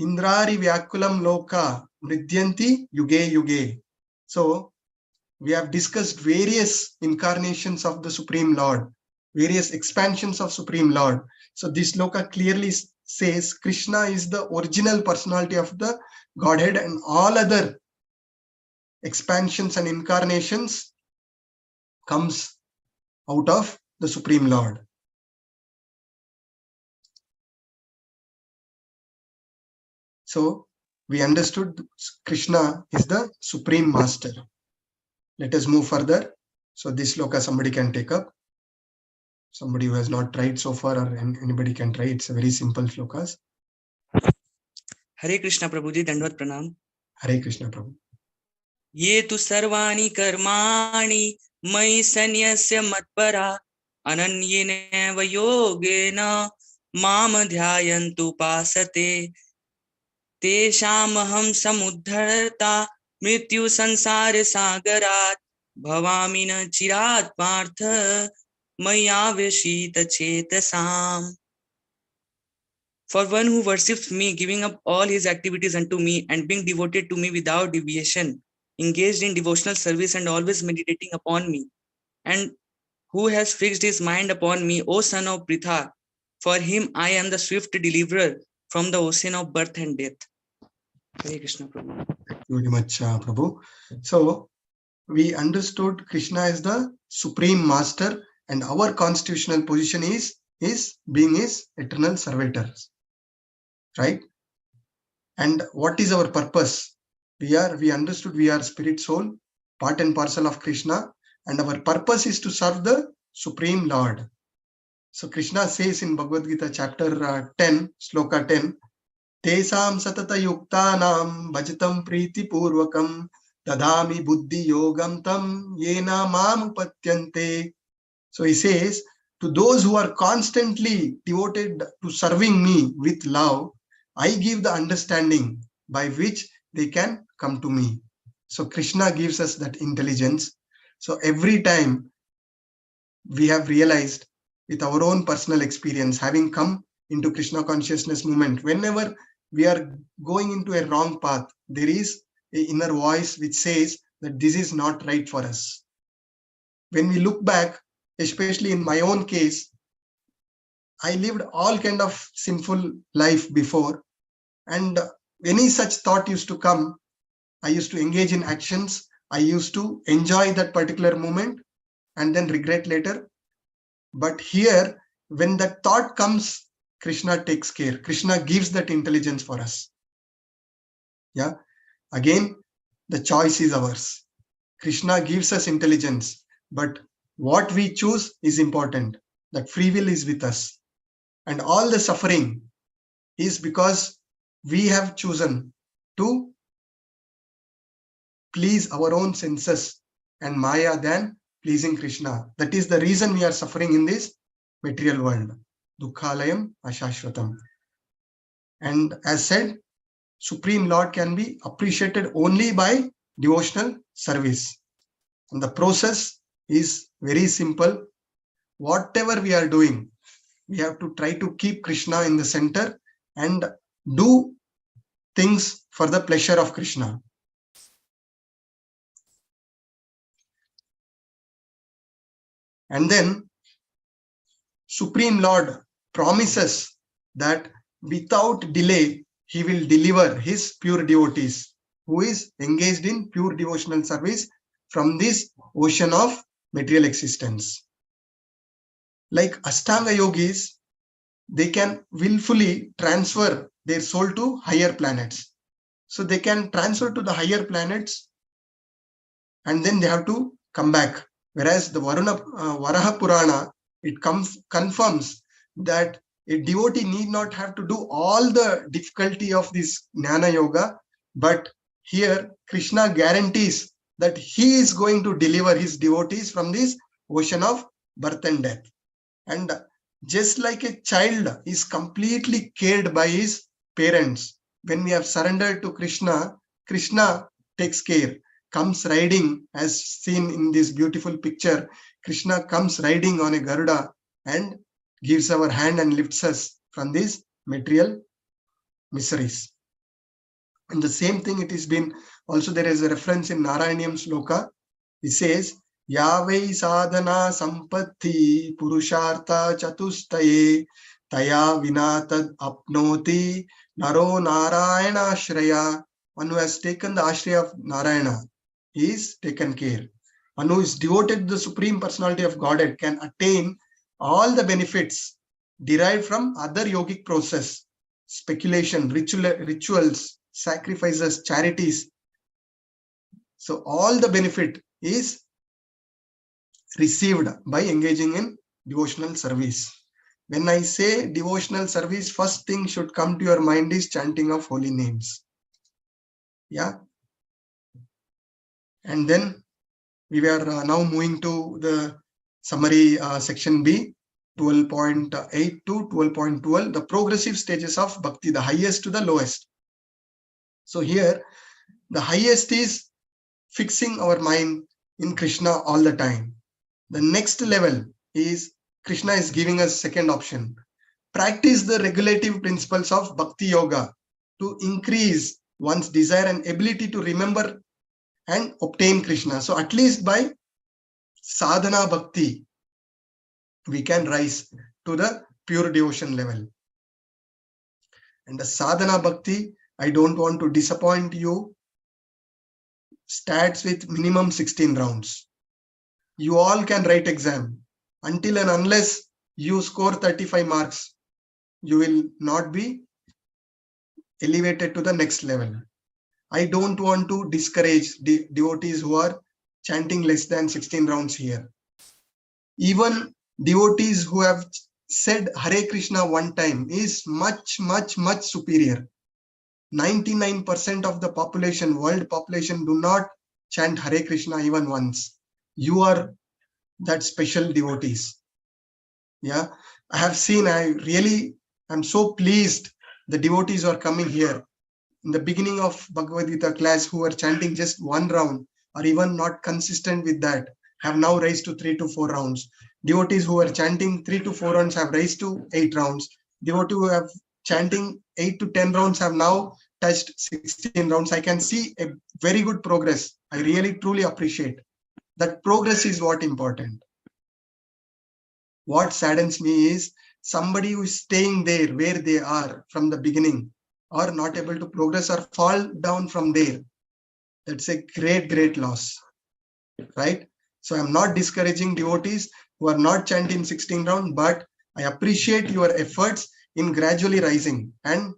Indrari Vyakulam Loka Mridyanti Yuge Yuge. So, we have discussed various incarnations of the Supreme Lord, various expansions of Supreme Lord. So this sloka clearly says Krishna is the original personality of the Godhead, and all other expansions and incarnations comes out of the Supreme Lord. So we understood Krishna is the Supreme Master. Let us move further. So this sloka somebody can take up. Somebody who has not tried so far, or anybody can try. It's a very simple slokas. Hare Krishna Prabhuji, Dandvat Pranam. Hare Krishna Prabhu. Ye tu sarvani karmani mai sanyasya matpara ananyena yogena mam dhyayantu pasate teshamaham samudharta mrityu sansara sagarat bhavamina chirat partha maya vishita chetasam. For one who worships me, giving up all his activities unto me and being devoted to me without deviation, engaged in devotional service and always meditating upon me, and who has fixed his mind upon me, O son of Pritha. For him I am the swift deliverer from the ocean of birth and death. Hare Krishna, Prabhu. Thank you very much, Prabhu. So we understood Krishna as the supreme master, and our constitutional position is being his eternal servitors, right? And what is our purpose? We understood we are spirit soul, part and parcel of Krishna, and our purpose is to serve the Supreme Lord. So Krishna says in Bhagavad Gita chapter 10, sloka 10, Tesam satata yuktanam bhajatam priti purvakam dadami buddhi yogam tam yena mam upatyante. So he says, to those who are constantly devoted to serving me with love, I give the understanding by which they can come to me. So Krishna gives us that intelligence. So every time we have realized with our own personal experience, having come into Krishna consciousness movement, whenever we are going into a wrong path, there is an inner voice which says that this is not right for us. When we look back, especially in my own case, I lived all kind of sinful life before, and any such thought used to come, I used to engage in actions, I used to enjoy that particular moment and then regret later. But here, when that thought comes, Krishna takes care. Krishna gives that intelligence for us. Yeah. Again, the choice is ours. Krishna gives us intelligence, but what we choose is important. That free will is with us. And all the suffering is because we have chosen to please our own senses and Maya than pleasing Krishna. That is the reason we are suffering in this material world. Dukkhalayam ashashvatam. And as said, Supreme Lord can be appreciated only by devotional service. And the process is very simple. Whatever we are doing, we have to try to keep Krishna in the center and do things for the pleasure of Krishna. And then Supreme Lord promises that without delay, he will deliver his pure devotees who is engaged in pure devotional service from this ocean of material existence. Like Ashtanga yogis, they can willfully transfer their soul to higher planets. So they can transfer to the higher planets and then they have to come back. Whereas the Varaha Purana, it confirms that a devotee need not have to do all the difficulty of this Jnana Yoga, but here Krishna guarantees that he is going to deliver his devotees from this ocean of birth and death. And just like a child is completely cared by his parents, when we have surrendered to Krishna, Krishna takes care, comes riding, as seen in this beautiful picture. Krishna comes riding on a Garuda and gives our hand and lifts us from these material miseries. And the same thing it has been, also there is a reference in Narayaniam Sloka. It says, Yavai sadhana sampatti purushartha chatustaye taya vinatad apnoti naro narayana ashraya. One who has taken the ashraya of Narayana is taken care. One who is devoted to the Supreme Personality of Godhead can attain all the benefits derived from other yogic process, speculation, rituals, sacrifices, charities. So all the benefit is received by engaging in devotional service. When I say devotional service, first thing should come to your mind is chanting of holy names. Yeah. And then we were now moving to the summary section B, 12.8 to 12.12, the progressive stages of bhakti, the highest to the lowest. So here, the highest is fixing our mind in Krishna all the time. The next level is Krishna is giving us second option. Practice the regulative principles of Bhakti Yoga to increase one's desire and ability to remember and obtain Krishna. So at least by sadhana bhakti, we can rise to the pure devotion level. And the sadhana bhakti, I don't want to disappoint you, starts with minimum 16 rounds. You all can write exam. Until and unless you score 35 marks, you will not be elevated to the next level. I don't want to discourage devotees who are chanting less than 16 rounds here. Even devotees who have said Hare Krishna one time is much, much, much superior. 99% of the population, world population, do not chant Hare Krishna even once. You are that special devotees. Yeah, I have seen, I'm so pleased the devotees are coming here. In the beginning of Bhagavad Gita class, who were chanting just one round or even not consistent with that, have now raised to 3 to 4 rounds. Devotees who were chanting 3 to 4 rounds have raised to 8 rounds. Devotees who have chanting 8 to 10 rounds have now touched 16 rounds. I can see a very good progress. I really truly appreciate that. Progress is what important. What saddens me is somebody who is staying there where they are from the beginning, or not able to progress or fall down from there. That's a great, great loss, right? So I'm not discouraging devotees who are not chanting 16 rounds, but I appreciate your efforts in gradually rising and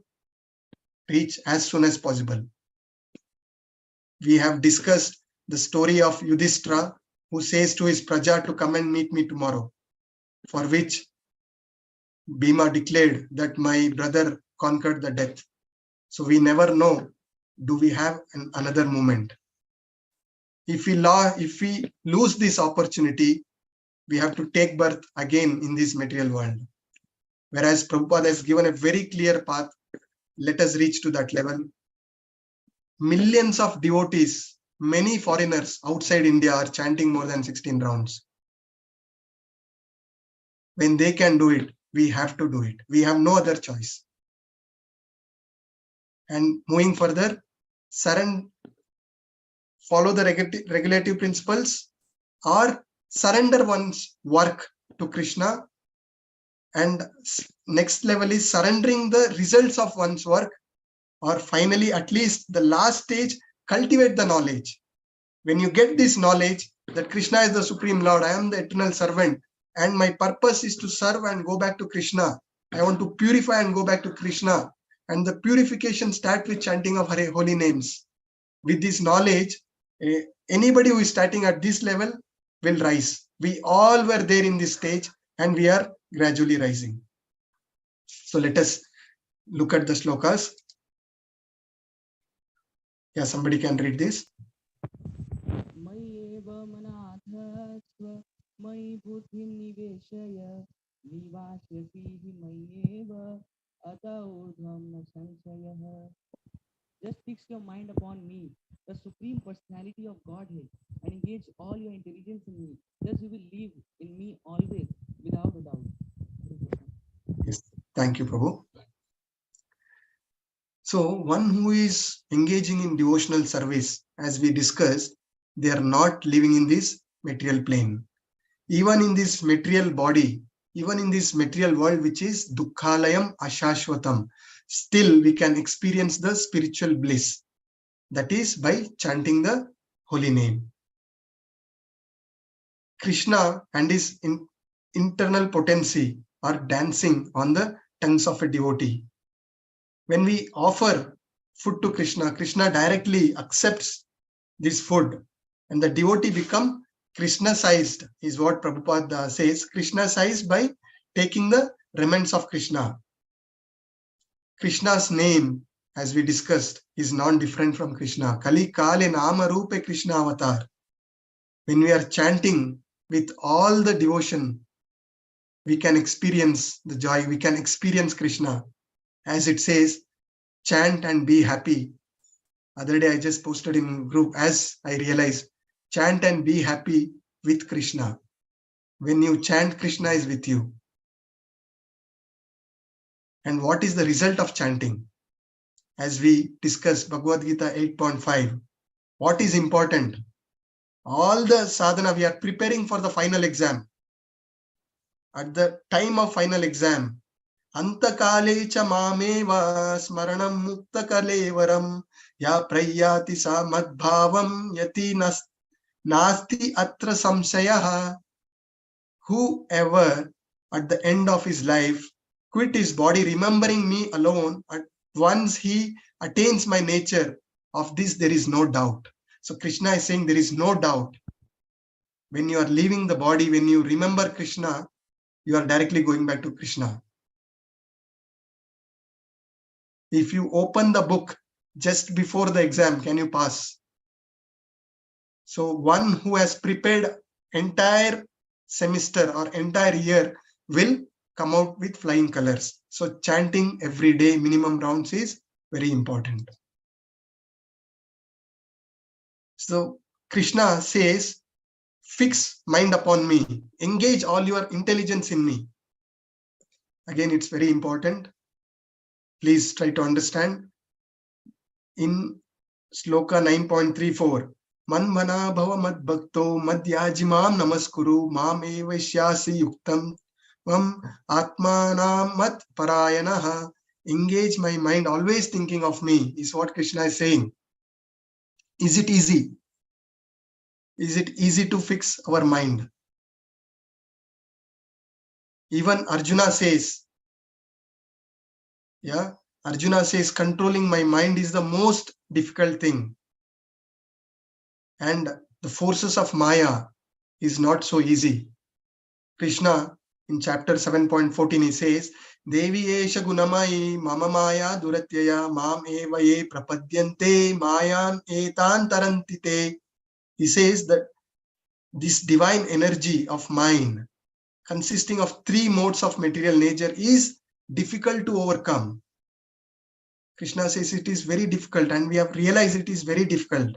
reach as soon as possible. We have discussed the story of Yudhishthira, who says to his Praja to come and meet me tomorrow, for which Bhima declared that my brother conquered the death. So we never know, do we have another moment? If we lose this opportunity, we have to take birth again in this material world. Whereas Prabhupada has given a very clear path, let us reach to that level. Millions of devotees, many foreigners outside India are chanting more than 16 rounds. When they can do it, we have to do it. We have no other choice. And moving further, follow the regulative principles, or surrender one's work to Krishna. And next level is surrendering the results of one's work, or finally, at least the last stage, cultivate the knowledge. When you get this knowledge that Krishna is the Supreme Lord, I am the eternal servant, and my purpose is to serve and go back to Krishna. I want to purify and go back to Krishna. And the purification starts with chanting of Hare holy names. With this knowledge, anybody who is starting at this level will rise. We all were there in this stage, and we are gradually rising. So let us look at the slokas. Yeah, somebody can read this. Just fix your mind upon me, the Supreme Personality of Godhead, and engage all your intelligence in me. Thus you will live in me always, without a doubt. Yes, thank you, Prabhu. So one who is engaging in devotional service, as we discussed, they are not living in this material plane. Even in this material body, even in this material world, which is Dukkhalayam Ashashvatam, still we can experience the spiritual bliss. That is by chanting the holy name. Krishna and his internal potency are dancing on the tongues of a devotee. When we offer food to Krishna, Krishna directly accepts this food, and the devotee become Krishna-sized, is what Prabhupada says, Krishna-sized by taking the remnants of Krishna. Krishna's name, as we discussed, is non-different from Krishna. Kali Kale Nama Rupe Krishna Avatar. When we are chanting with all the devotion, we can experience the joy, we can experience Krishna. As it says, chant and be happy. Other day I just posted in group, as I realized, chant and be happy with Krishna. When you chant, Krishna is with you. And what is the result of chanting? As we discussed Bhagavad Gita 8.5, what is important? All the sadhana, we are preparing for the final exam. at the time of final exam, Antakale cha mameva smaranam mukta kalevaram ya prayati sa madbhavam yati nasti atra samsayah. Whoever at the end of his life quit his body remembering me alone, at once he attains my nature, of this there is no doubt. So Krishna is saying there is no doubt. When you are leaving the body, when you remember Krishna, you are directly going back to Krishna. If you open the book just before the exam, can you pass? So one who has prepared entire semester or entire year will come out with flying colors. So chanting every day, minimum rounds, is very important. So Krishna says, fix mind upon me, engage all your intelligence in me. Again, it's very important. Please try to understand. In Sloka 9.34, Manmana bhava mad bhakto madhyajimam namaskuru mam evaishyasi yuktam mam atmanam mat parayanaha. Engage my mind, always thinking of me, is what Krishna is saying. Is it easy? Is it easy to fix our mind? Even Arjuna says, Arjuna says, controlling my mind is the most difficult thing. And the forces of Maya is not so easy. Krishna in chapter 7.14 he says, Devi esha gunamai mama maya duratyaya mam eva ye prapadyante mayan etan tarantite. He says that this divine energy of mine, consisting of three modes of material nature, is difficult to overcome. Krishna says it is very difficult, and we have realized it is very difficult.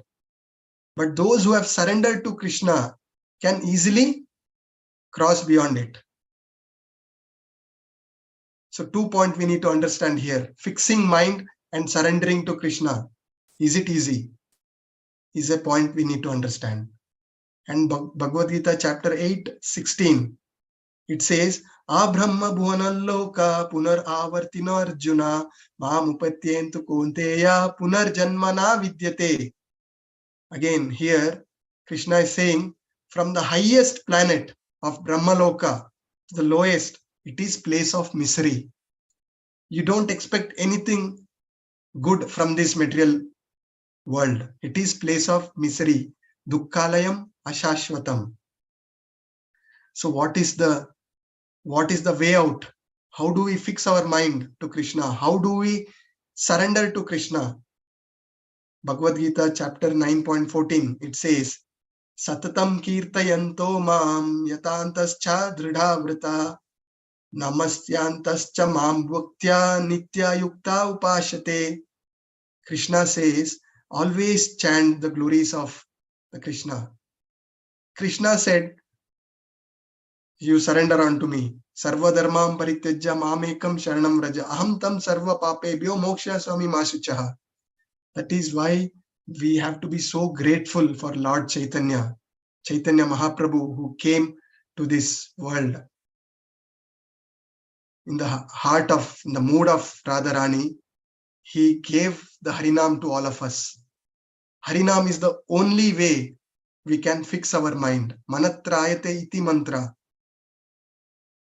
But those who have surrendered to Krishna can easily cross beyond it. So 2 points we need to understand here. Fixing mind and surrendering to Krishna. Is it easy? Is a point we need to understand. And Bhagavad Gita chapter 8:16, it says, Abrahma bhuvanalloka punar avartino arjuna mam upatyentu konteya punar janmana vidyate. Again, here Krishna is saying, from the highest planet of Brahmaloka to the lowest, it is place of misery. You don't expect anything good from this material world. It is place of misery. Dukkhalayam ashashvatam. So what is the way out? How do we fix our mind to Krishna? How do we surrender to Krishna? Bhagavad Gita chapter 9.14, it says, Satatam kirtayanto mam yatantascha dridhavrita namastyantascha mam bhaktya nitya yukta upashate. Krishna says, always chant the glories of the Krishna. Krishna said, you surrender unto me. Sarva dharmam parityajya mamekam sharanam raja aham tam sarva papebhyo moksha swami masuchaha. That is why we have to be so grateful for Lord Chaitanya Mahaprabhu, who came to this world in the mood of Radharani. He gave the Harinam to all of us. Harinam is the only way we can fix our mind. Manatrayate iti mantra.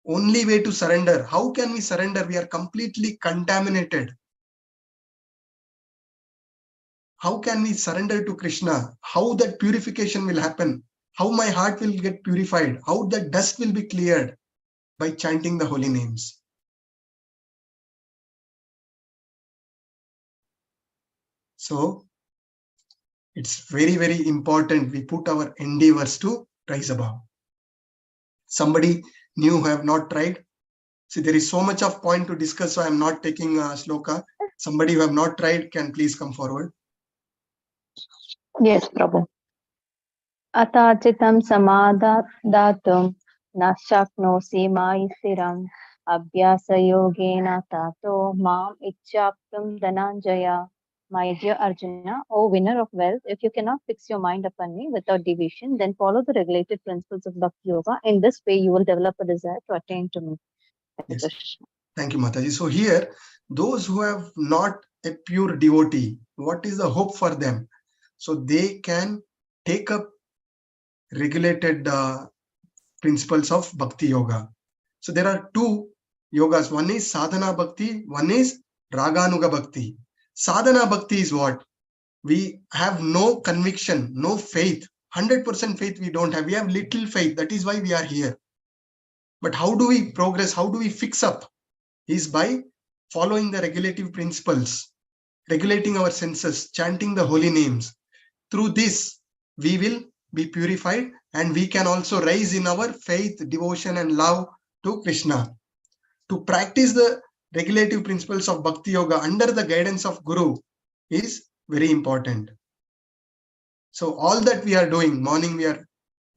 Only way to surrender. How can we surrender? We are completely contaminated. How can we surrender to Krishna? How that purification will happen? How my heart will get purified? How the dust will be cleared? By chanting the holy names. So it's very, very important we put our endeavors to rise above. Somebody new who have not tried. See, there is so much of point to discuss, so I am not taking a sloka. Somebody who have not tried can please come forward. Yes, Prabhu. Atachitam samadatum na shaknosi mai siram abhyasa yogena tato mam ichchaptum dhananjaya My dear Arjuna, O winner of wealth, if you cannot fix your mind upon me without deviation, then follow the regulated principles of Bhakti Yoga. In this way, you will develop a desire to attain to me. Hare Yes. Krishna. Thank you, Mataji. So here, those who have not a pure devotee, what is the hope for them? So they can take up regulated principles of Bhakti Yoga. So there are two yogas. One is Sadhana Bhakti, one is Raganuga Bhakti. Sadhana Bhakti is what? We have no conviction, no faith. 100% faith we don't have. We have little faith. That is why we are here. But how do we progress? How do we fix up? Is by following the regulative principles, regulating our senses, chanting the holy names. Through this, we will be purified and we can also rise in our faith, devotion, and love to Krishna. To practice the regulative principles of Bhakti Yoga under the guidance of Guru is very important. So all that we are doing, morning we are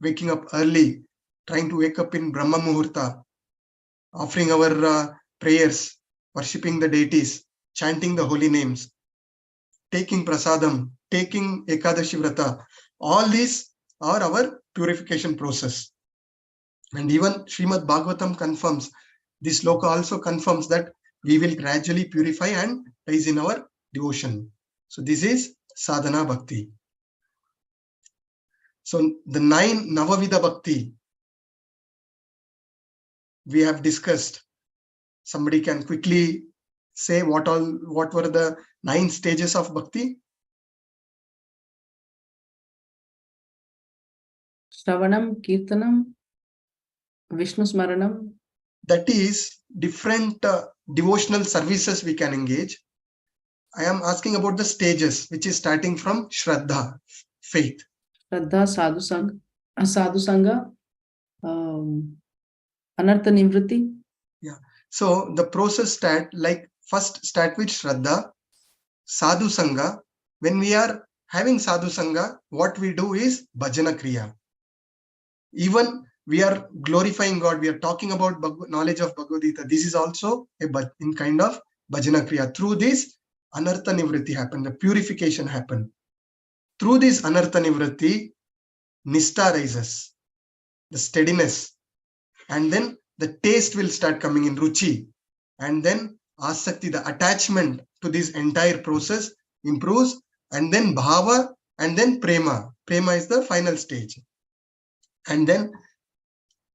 waking up early, trying to wake up in Brahma Muhurta, offering our prayers, worshipping the deities, chanting the holy names, taking prasadam, taking Ekadashi Vrata, all these are our purification process. And even Srimad Bhagavatam confirms, this sloka also confirms that we will gradually purify and rise in our devotion. So this is Sadhana Bhakti. So the 9 Navavida Bhakti we have discussed. Somebody can quickly say what were the 9 stages of Bhakti? Shravanam, Kirtanam, Vishnu Smaranam. That is different devotional services we can engage. I am asking about the stages, which is starting from Shraddha, faith. Shraddha, Sadhu Sangha, Anartha Nivritti. Yeah. So the process first start with Shraddha, Sadhu Sangha. When we are having Sadhu Sangha, what we do is Bhajana Kriya. Even we are glorifying God, we are talking about knowledge of Bhagavad Gita. This is also in kind of Bhajana Kriya. Through this, Anartha Nivritti happened, the purification happened. Through this Anartha Nivritti, Nishta rises, the steadiness, and then the taste will start coming in, Ruchi, and then Asakti, the attachment to this entire process improves, and then Bhava, and then Prema. Prema is the final stage. And then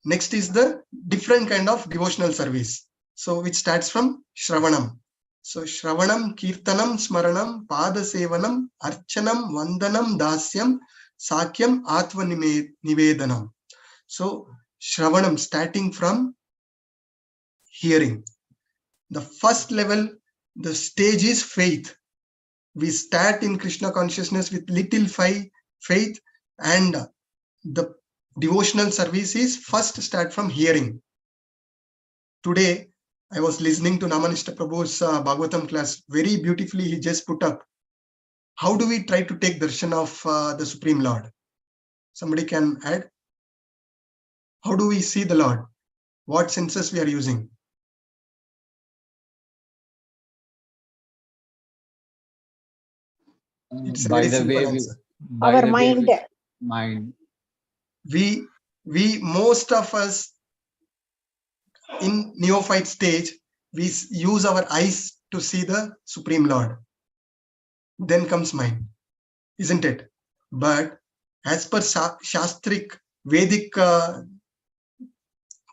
next is the different kind of devotional service. So which starts from Shravanam. So Shravanam, Kirtanam, Smaranam, Pada Sevanam, Archanam, Vandanam, Dasyam, Sakyam, Atva Nivedanam. So Shravanam, starting from hearing. The first level, the stage is faith. We start in Krishna consciousness with little faith, and the devotional service is first start from hearing. Today, I was listening to Namanishta Prabhu's Bhagavatam class. Very beautifully, he just put up. How do we try to take darshan of the Supreme Lord? Somebody can add. How do we see the Lord? What senses we are using? It's a By very the simple way, answer. Our mind. Mind. We most of us in neophyte stage, we use our eyes to see the Supreme Lord. Then comes mind, isn't it? But as per Shastric Vedic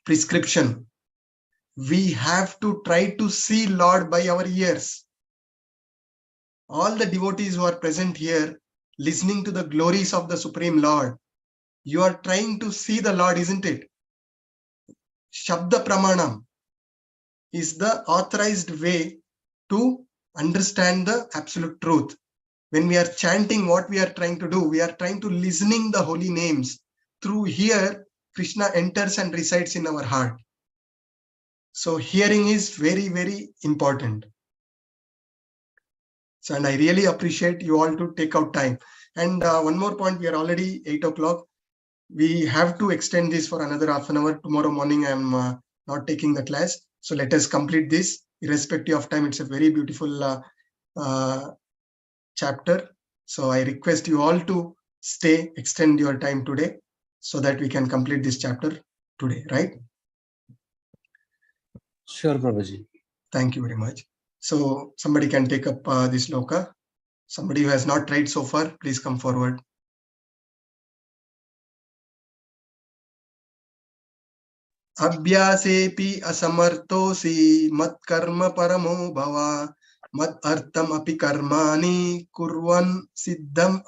prescription, we have to try to see Lord by our ears. All the devotees who are present here, listening to the glories of the Supreme Lord, you are trying to see the Lord, isn't it? Shabda Pramanam is the authorized way to understand the absolute truth. When we are chanting, what we are trying to do, we are trying to listening the holy names. Through here, Krishna enters and resides in our heart. So hearing is very, very important. So, and I really appreciate you all to take out time. And one more point, we are already 8 o'clock. We have to extend this for another half an hour. Tomorrow morning, I'm not taking the class. So let us complete this. Irrespective of time, it's a very beautiful chapter. So I request you all to stay, extend your time today so that we can complete this chapter today, right? Sure, Prabhuji. Thank you very much. So somebody can take up this sloka. Somebody who has not tried so far, please come forward. Abhyasepi asamartosi mat karma paramo bhava mat artam api karmani kurvan siddham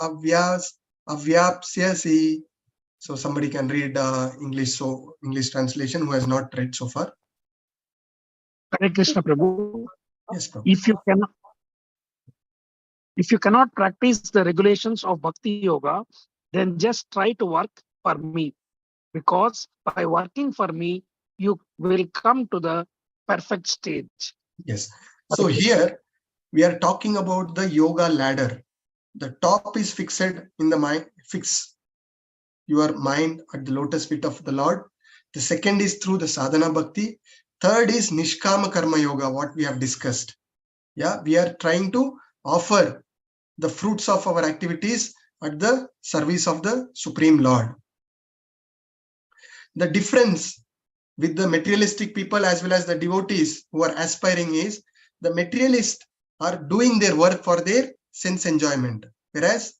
avyapsyasi. So somebody can read English translation who has not read so far. Hare Krishna Prabhu. Yes, Prabhu. If you cannot practice the regulations of Bhakti Yoga, then just try to work for me. Because by working for me, you will come to the perfect stage. Yes. So here we are talking about the yoga ladder. The top is fixed in the mind. Fix your mind at the lotus feet of the Lord. The second is through the sadhana bhakti. Third is nishkama karma yoga, what we have discussed. Yeah, we are trying to offer the fruits of our activities at the service of the Supreme Lord. The difference with the materialistic people as well as the devotees who are aspiring is the materialists are doing their work for their sense enjoyment, whereas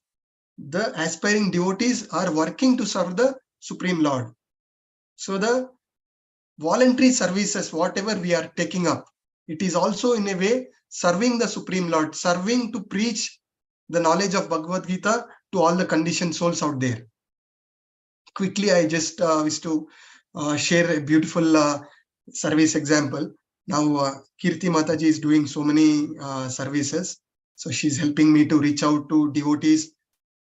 the aspiring devotees are working to serve the Supreme Lord. So the voluntary services, whatever we are taking up, it is also in a way serving the Supreme Lord, serving to preach the knowledge of Bhagavad Gita to all the conditioned souls out there. Quickly, I just wish to share a beautiful service example. Now, Kirti Mataji is doing so many services. So she's helping me to reach out to devotees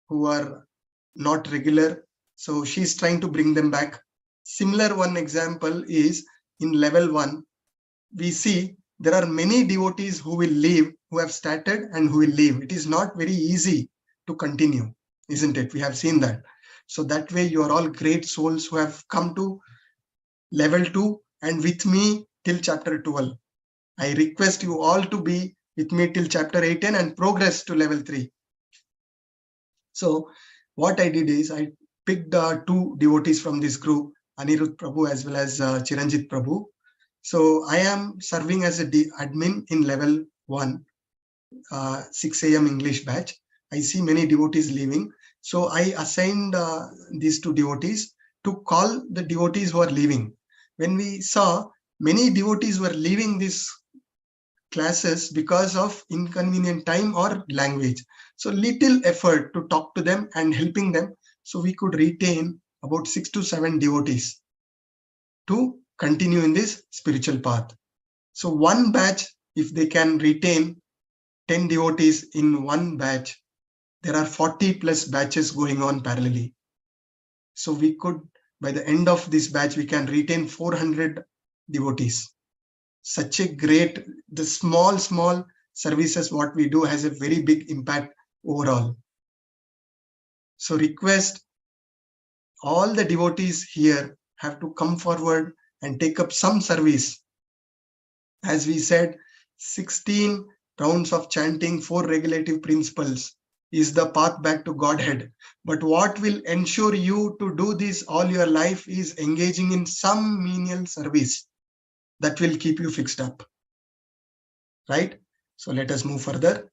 who are not regular. So she's trying to bring them back. Similar one example is in level 1. We see there are many devotees who will leave, who have started and who will leave. It is not very easy to continue, isn't it? We have seen that. So that way you are all great souls who have come to level 2 and with me till chapter 12. I request you all to be with me till chapter 18 and progress to level 3. So what I did is I picked 2 devotees from this group, Anirudh Prabhu as well as Chiranjit Prabhu. So I am serving as a admin in level 1, 6 a.m. English batch. I see many devotees leaving. So I assigned these 2 devotees to call the devotees who are leaving. When we saw many devotees were leaving these classes because of inconvenient time or language. So little effort to talk to them and helping them. So we could retain about 6 to 7 devotees to continue in this spiritual path. So one batch, if they can retain 10 devotees in one batch, there are 40 plus batches going on parallelly. So we could, by the end of this batch, we can retain 400 devotees. Such a great, the small services what we do has a very big impact overall. So request all the devotees here have to come forward and take up some service. As we said, 16 rounds of chanting, 4 regulative principles is the path back to Godhead. But what will ensure you to do this all your life is engaging in some menial service that will keep you fixed up. Right? So let us move further.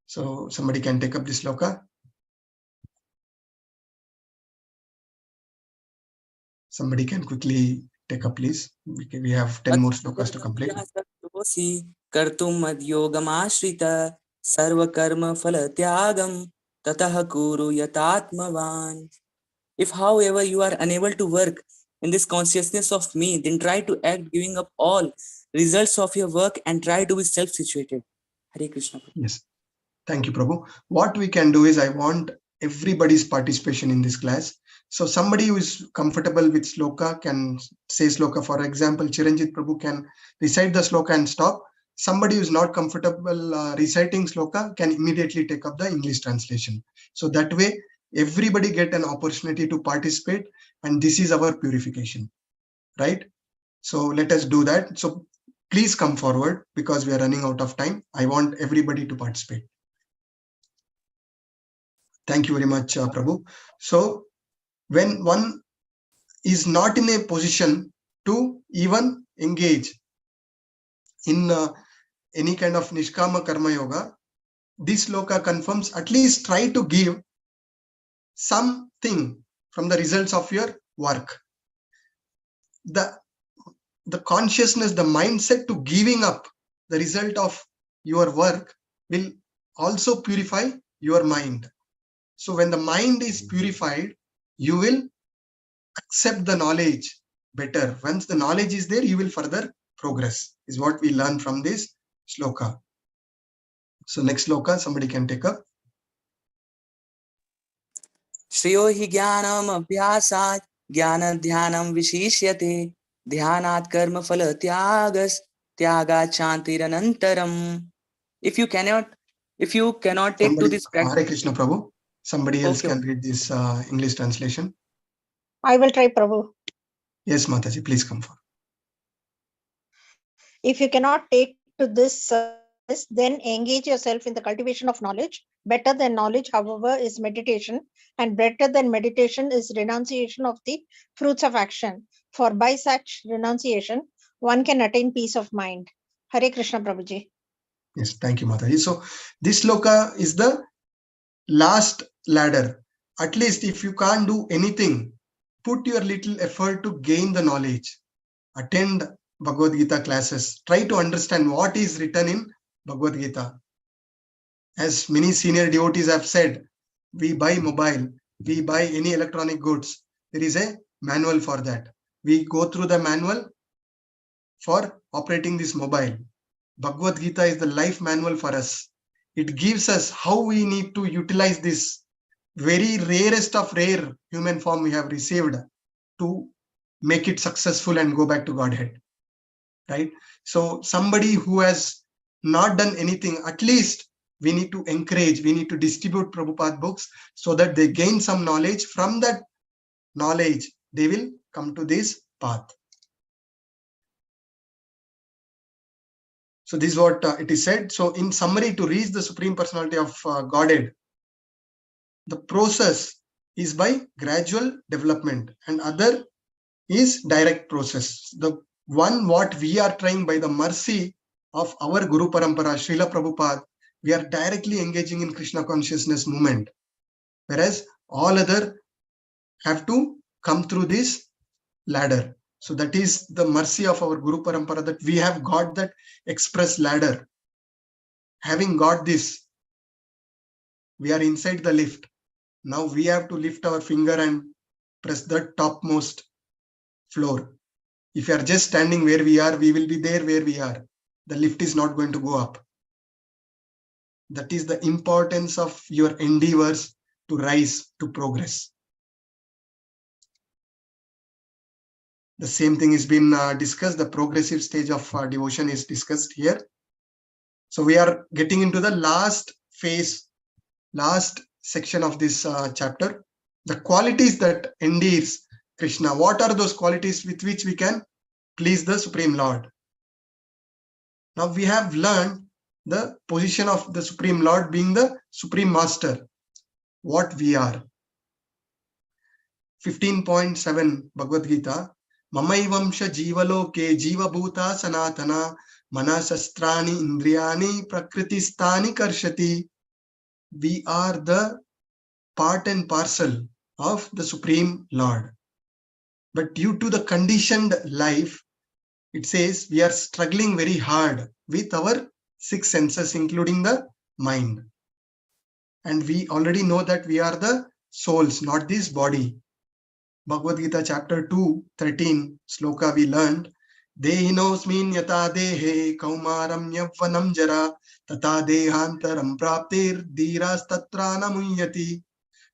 So somebody can take up this sloka. Somebody can quickly take up, please. We have 10 more slokas to complete. कर्तुम् मद्योगमाश्रित सर्वकर्म फल त्यागम ततः कुरु यतात्मवान. If however you are unable to work in this consciousness of me, then try to act giving up all results of your work and try to be self-situated. Hare Krishna. Yes. Thank you, Prabhu. What we can do is I want everybody's participation in this class. So somebody who is comfortable with sloka can say sloka. For example, Chiranjit Prabhu can recite the sloka and stop. Somebody who is not comfortable reciting sloka can immediately take up the English translation. So that way, everybody get an opportunity to participate, and this is our purification, right? So let us do that. So please come forward because we are running out of time. I want everybody to participate. Thank you very much, Prabhu. So when one is not in a position to even engage in any kind of Nishkama Karma Yoga, this sloka confirms at least try to give something from the results of your work. The consciousness, the mindset to giving up the result of your work will also purify your mind. So when the mind is purified, you will accept the knowledge better. Once the knowledge is there, you will further progress, is what we learn from this sloka. So next sloka, somebody can take up. श्रेयो हि ज्ञानम अभ्यासात् ज्ञान ध्यानम विशिष्यते ध्यानात् कर्म फल त्यागस त्यागात् शांतिरनंतरम. If you cannot take to this practice. Hare Krishna Prabhu. Somebody else Okay. can read this English translation. I will try, Prabhu. Yes, Mataji, please come forward. If you cannot take to this, then engage yourself in the cultivation of knowledge. Better than knowledge, however, is meditation, and better than meditation is renunciation of the fruits of action. For by such renunciation, one can attain peace of mind. Hare Krishna, Prabhuji. Yes, thank you, Mataji. So this sloka is the last ladder. At least if you can't do anything, put your little effort to gain the knowledge. Attend Bhagavad Gita classes. Try to understand what is written in Bhagavad Gita. As many senior devotees have said, we buy mobile, we buy any electronic goods. There is a manual for that. We go through the manual for operating this mobile. Bhagavad Gita is the life manual for us. It gives us how we need to utilize this very rarest of rare human form we have received to make it successful and go back to Godhead. Right? So somebody who has not done anything, at least we need to encourage, we need to distribute Prabhupada books so that they gain some knowledge. From that knowledge, they will come to this path. So this is what it is said. So in summary, to reach the Supreme Personality of Godhead, the process is by gradual development and other is direct process. The one what we are trying by the mercy of our Guru Parampara, Srila Prabhupada, we are directly engaging in Krishna consciousness movement. Whereas all other have to come through this ladder. So that is the mercy of our Guru Parampara, that we have got that express ladder. Having got this, we are inside the lift. Now we have to lift our finger and press the topmost floor. If you are just standing where we are, we will be there where we are. The lift is not going to go up. That is the importance of your endeavors to rise, to progress. The same thing has been discussed. The progressive stage of devotion is discussed here. So we are getting into the last phase, last section of this chapter. The qualities that endears Krishna. What are those qualities with which we can please the Supreme Lord? Now we have learned the position of the Supreme Lord being the Supreme Master, what we are. 15.7 Bhagavad Gita. Mamaivamsha jivaloke jiva bhuta sanatana manasastrani indriyani prakritistani karshati. We are the part and parcel of the Supreme Lord. But due to the conditioned life, it says we are struggling very hard with our six senses, including the mind. And we already know that we are the souls, not this body. Bhagavad Gita chapter 2, 13 sloka we learned. Dehinosmin yata dehe kaumaram yavvanam jara tata dehantaram praptir dhiras tatra namuyati.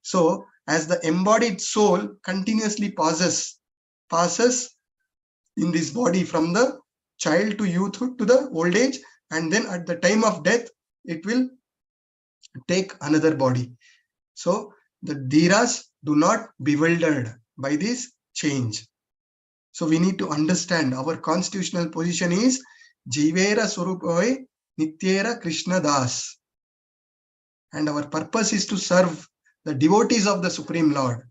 So as the embodied soul continuously passes in this body from the child to youthhood to the old age, and then at the time of death, it will take another body. So the dhiras do not bewildered by this change. So we need to understand our constitutional position is Jivera Surupoy Nityera Krishna Das. And our purpose is to serve the devotees of the Supreme Lord,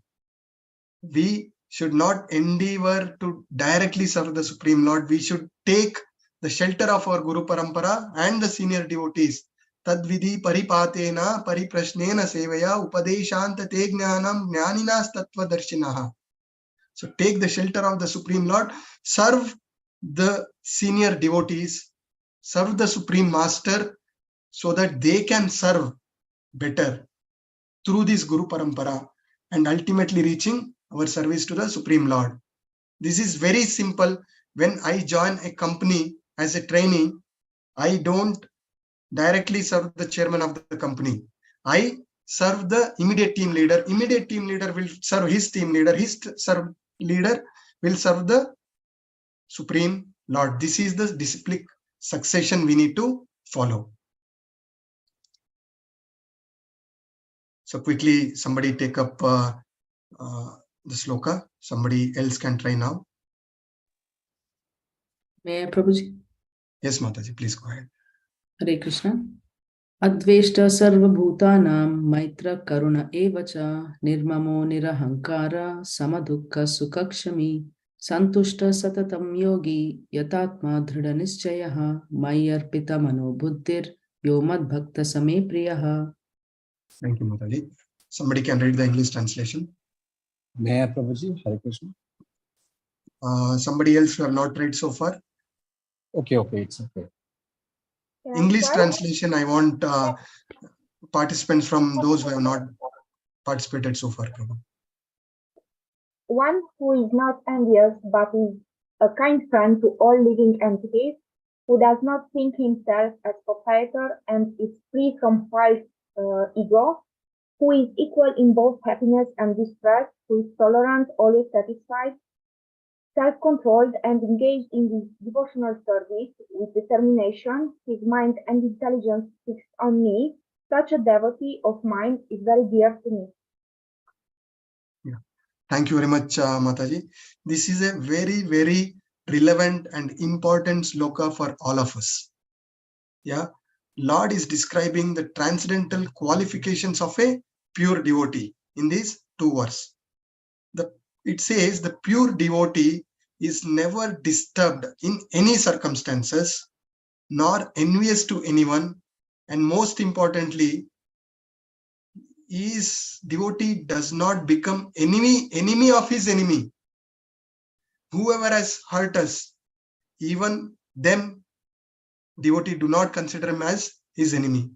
we should not endeavor to directly serve the Supreme Lord. We should take the shelter of our Guru Parampara and the senior devotees. Tadvidhi paripatena pariprashnena sevaya upadeshanta te jnanam jnaninas tattva darshinaha. So take the shelter of the Supreme Lord, serve the senior devotees, serve the Supreme Master, so that they can serve better through this Guru Parampara and ultimately reaching our service to the Supreme Lord. This is very simple. When I join a company as a trainee, I don't directly serve the chairman of the company. I serve the immediate team leader. Immediate team leader will serve his team leader. His leader will serve the Supreme Lord. This is the disciplic succession we need to follow. So quickly, somebody take up the sloka. Somebody else can try now. May I, Prabhuji? Yes, Mataji, please go ahead. Hare Krishna. Adveshta sarva bhutanam maitra karuna evacha nirmamo nirahankara samadukka sukakshami santushta satatam yogi yatatma dhrida nischayaha mayarpita mano buddhir yomad bhakta same priyaha. Thank you, Mataji. Somebody can read the English translation. May I, Prabhuji? Hare Krishna. Somebody else who have not read so far. Okay, it's okay. English translation, I want participants from those who have not participated so far. Prabhu. One who is not envious but is a kind friend to all living entities, who does not think himself as proprietor and is free from false ego, who is equal in both happiness and distress, who is tolerant, always satisfied, self-controlled and engaged in this devotional service with determination, his mind and intelligence fixed on me, such a devotee of mine is very dear to me. Yeah. Thank you very much, Mataji. This is a very, very relevant and important sloka for all of us. Yeah, Lord is describing the transcendental qualifications of a pure devotee in these two verses. It says the pure devotee is never disturbed in any circumstances, nor envious to anyone, and most importantly, his devotee does not become enemy of his enemy. Whoever has hurt us, even them, devotee do not consider him as his enemy.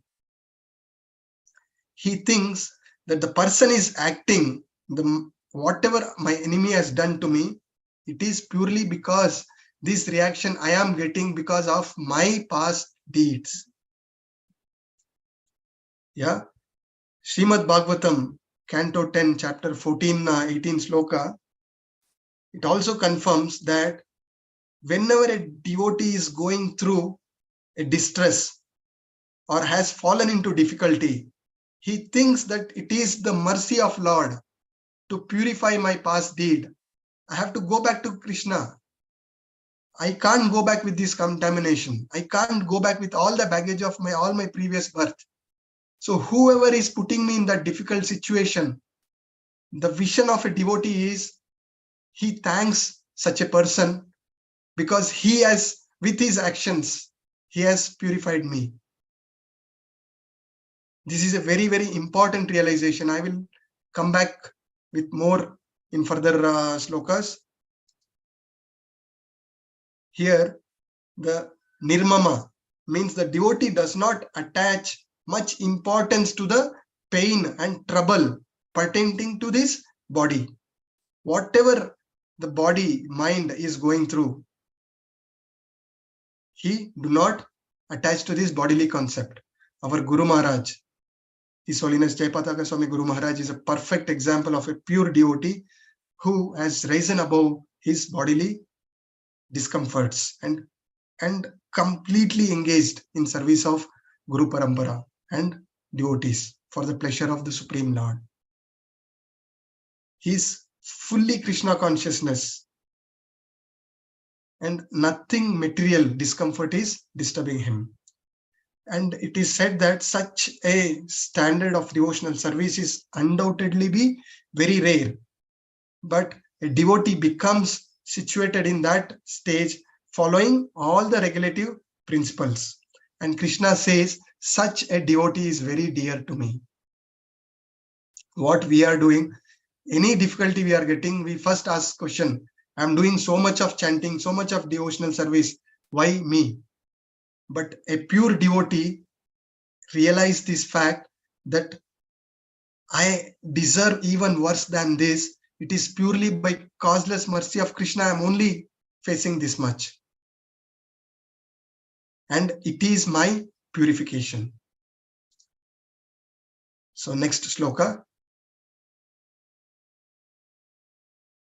He thinks that the person is acting, whatever my enemy has done to me, it is purely because this reaction I am getting because of my past deeds. Yeah. Srimad Bhagavatam, Canto 10, Chapter 14, 18 sloka, it also confirms that whenever a devotee is going through a distress or has fallen into difficulty, he thinks that it is the mercy of Lord to purify my past deed. I have to go back to Krishna. I can't go back with this contamination. I can't go back with all the baggage of all my previous birth. So whoever is putting me in that difficult situation, the vision of a devotee is he thanks such a person because he has, with his actions, he has purified me. This is a very, very important realization. I will come back with more in further slokas. Here, the nirmama means the devotee does not attach much importance to the pain and trouble pertaining to this body. Whatever the body, mind is going through, he do not attach to this bodily concept. Our Guru Maharaj, His Holiness Jayapataka Swami Guru Maharaj, is a perfect example of a pure devotee who has risen above his bodily discomforts and completely engaged in service of Guru Parampara and devotees for the pleasure of the Supreme Lord. He is fully Krishna consciousness and nothing material discomfort is disturbing him. And it is said that such a standard of devotional service is undoubtedly be very rare. But a devotee becomes situated in that stage following all the regulative principles. And Krishna says, such a devotee is very dear to me. What we are doing, any difficulty we are getting, we first ask question, I'm doing so much of chanting, so much of devotional service, why me? But a pure devotee realize this fact that I deserve even worse than this. It is purely by causeless mercy of Krishna I am only facing this much. And it is my purification. So next sloka.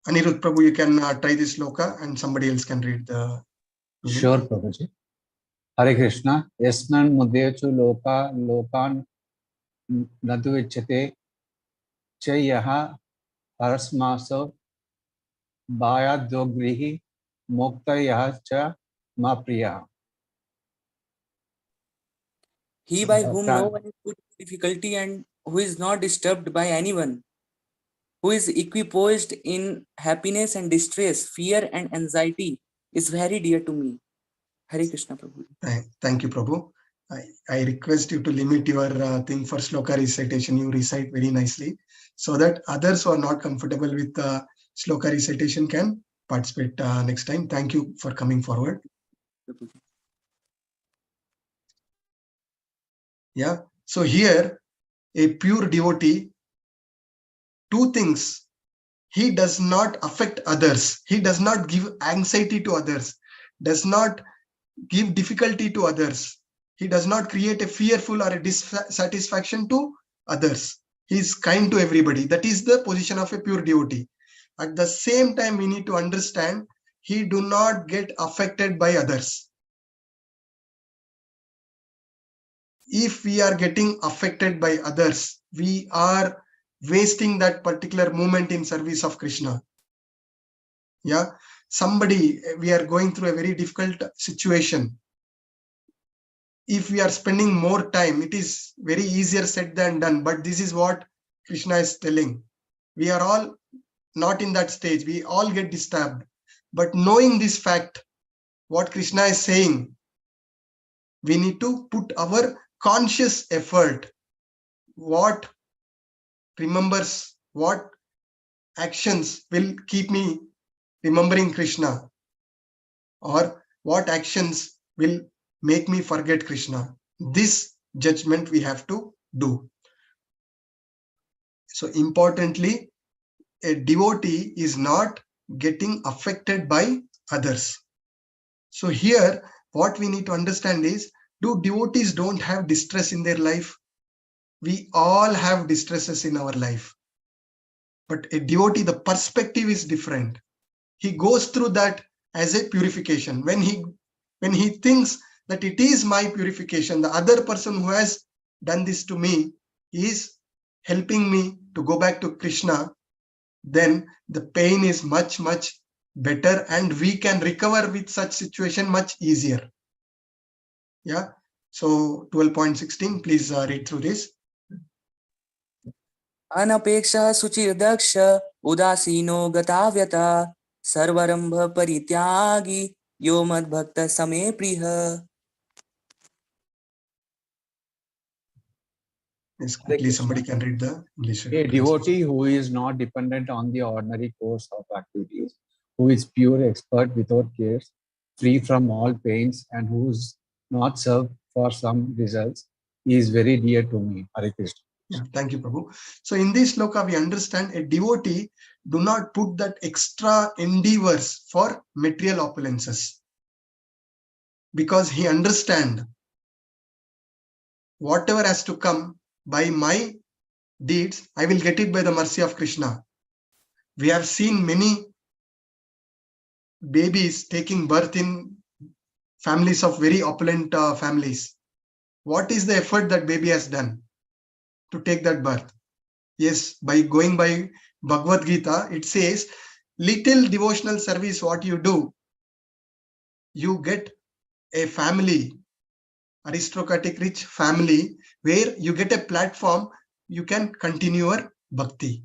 Anirudh Prabhu, you can try this sloka and somebody else can read the meaning. Sure, Prabhuji. Hare Krishna. Yasnan mudechu loka lokan nadu ichate chayaha parasmaso baya dogrihi mokta yaha cha ma priya. He by whom no one is put in difficulty and who is not disturbed by anyone, who is equipoised in happiness and distress, fear and anxiety, is very dear to me. Hare Krishna, Prabhu. Thank you, Prabhu. I request you to limit your thing for sloka recitation. You recite very nicely so that others who are not comfortable with sloka recitation can participate next time. Thank you for coming forward. Yeah. So here, a pure devotee, two things. He does not affect others. He does not give anxiety to others, does not give difficulty to others. He does not create a fearful or a dissatisfaction to others. He is kind to everybody. That is the position of a pure devotee. At the same time, we need to understand he do not get affected by others. If we are getting affected by others, we are wasting that particular moment in service of Krishna. Yeah, somebody, we are going through a very difficult situation. If we are spending more time, it is very easier said than done. But this is what Krishna is telling. We are all not in that stage. We all get disturbed. But knowing this fact, what Krishna is saying, we need to put our conscious effort. What remembers, what actions will keep me remembering Krishna, or what actions will make me forget Krishna. This judgment we have to do. So importantly, a devotee is not getting affected by others. So here, what we need to understand is, do devotees don't have distress in their life? We all have distresses in our life. But a devotee, the perspective is different. He goes through that as a purification. When he thinks that it is my purification, the other person who has done this to me is helping me to go back to Krishna, then the pain is much, much better and we can recover with such situation much easier. Yeah. So 12.16, please read through this. अनपेक्षा सुचिर्दक्ष उदासीनो गताव्यता सर्वरंभ परित्यागी यो मद्भक्त समे प्रिय. Yes, quickly somebody can read the English. A devotee who is not dependent on the ordinary course of activities, who is pure expert without cares, free from all pains, and who is not served for some results, is very dear to me. Hare Krishna. Yeah, thank you, Prabhu. So in this sloka, we understand a devotee do not put that extra endeavors for material opulences, because he understand whatever has to come by my deeds, I will get it by the mercy of Krishna. We have seen many babies taking birth in families of very opulent families. What is the effort that baby has done to take that birth? Yes, by going by Bhagavad Gita, it says, little devotional service, what you do, you get a family aristocratic rich family where you get a platform, you can continue your bhakti.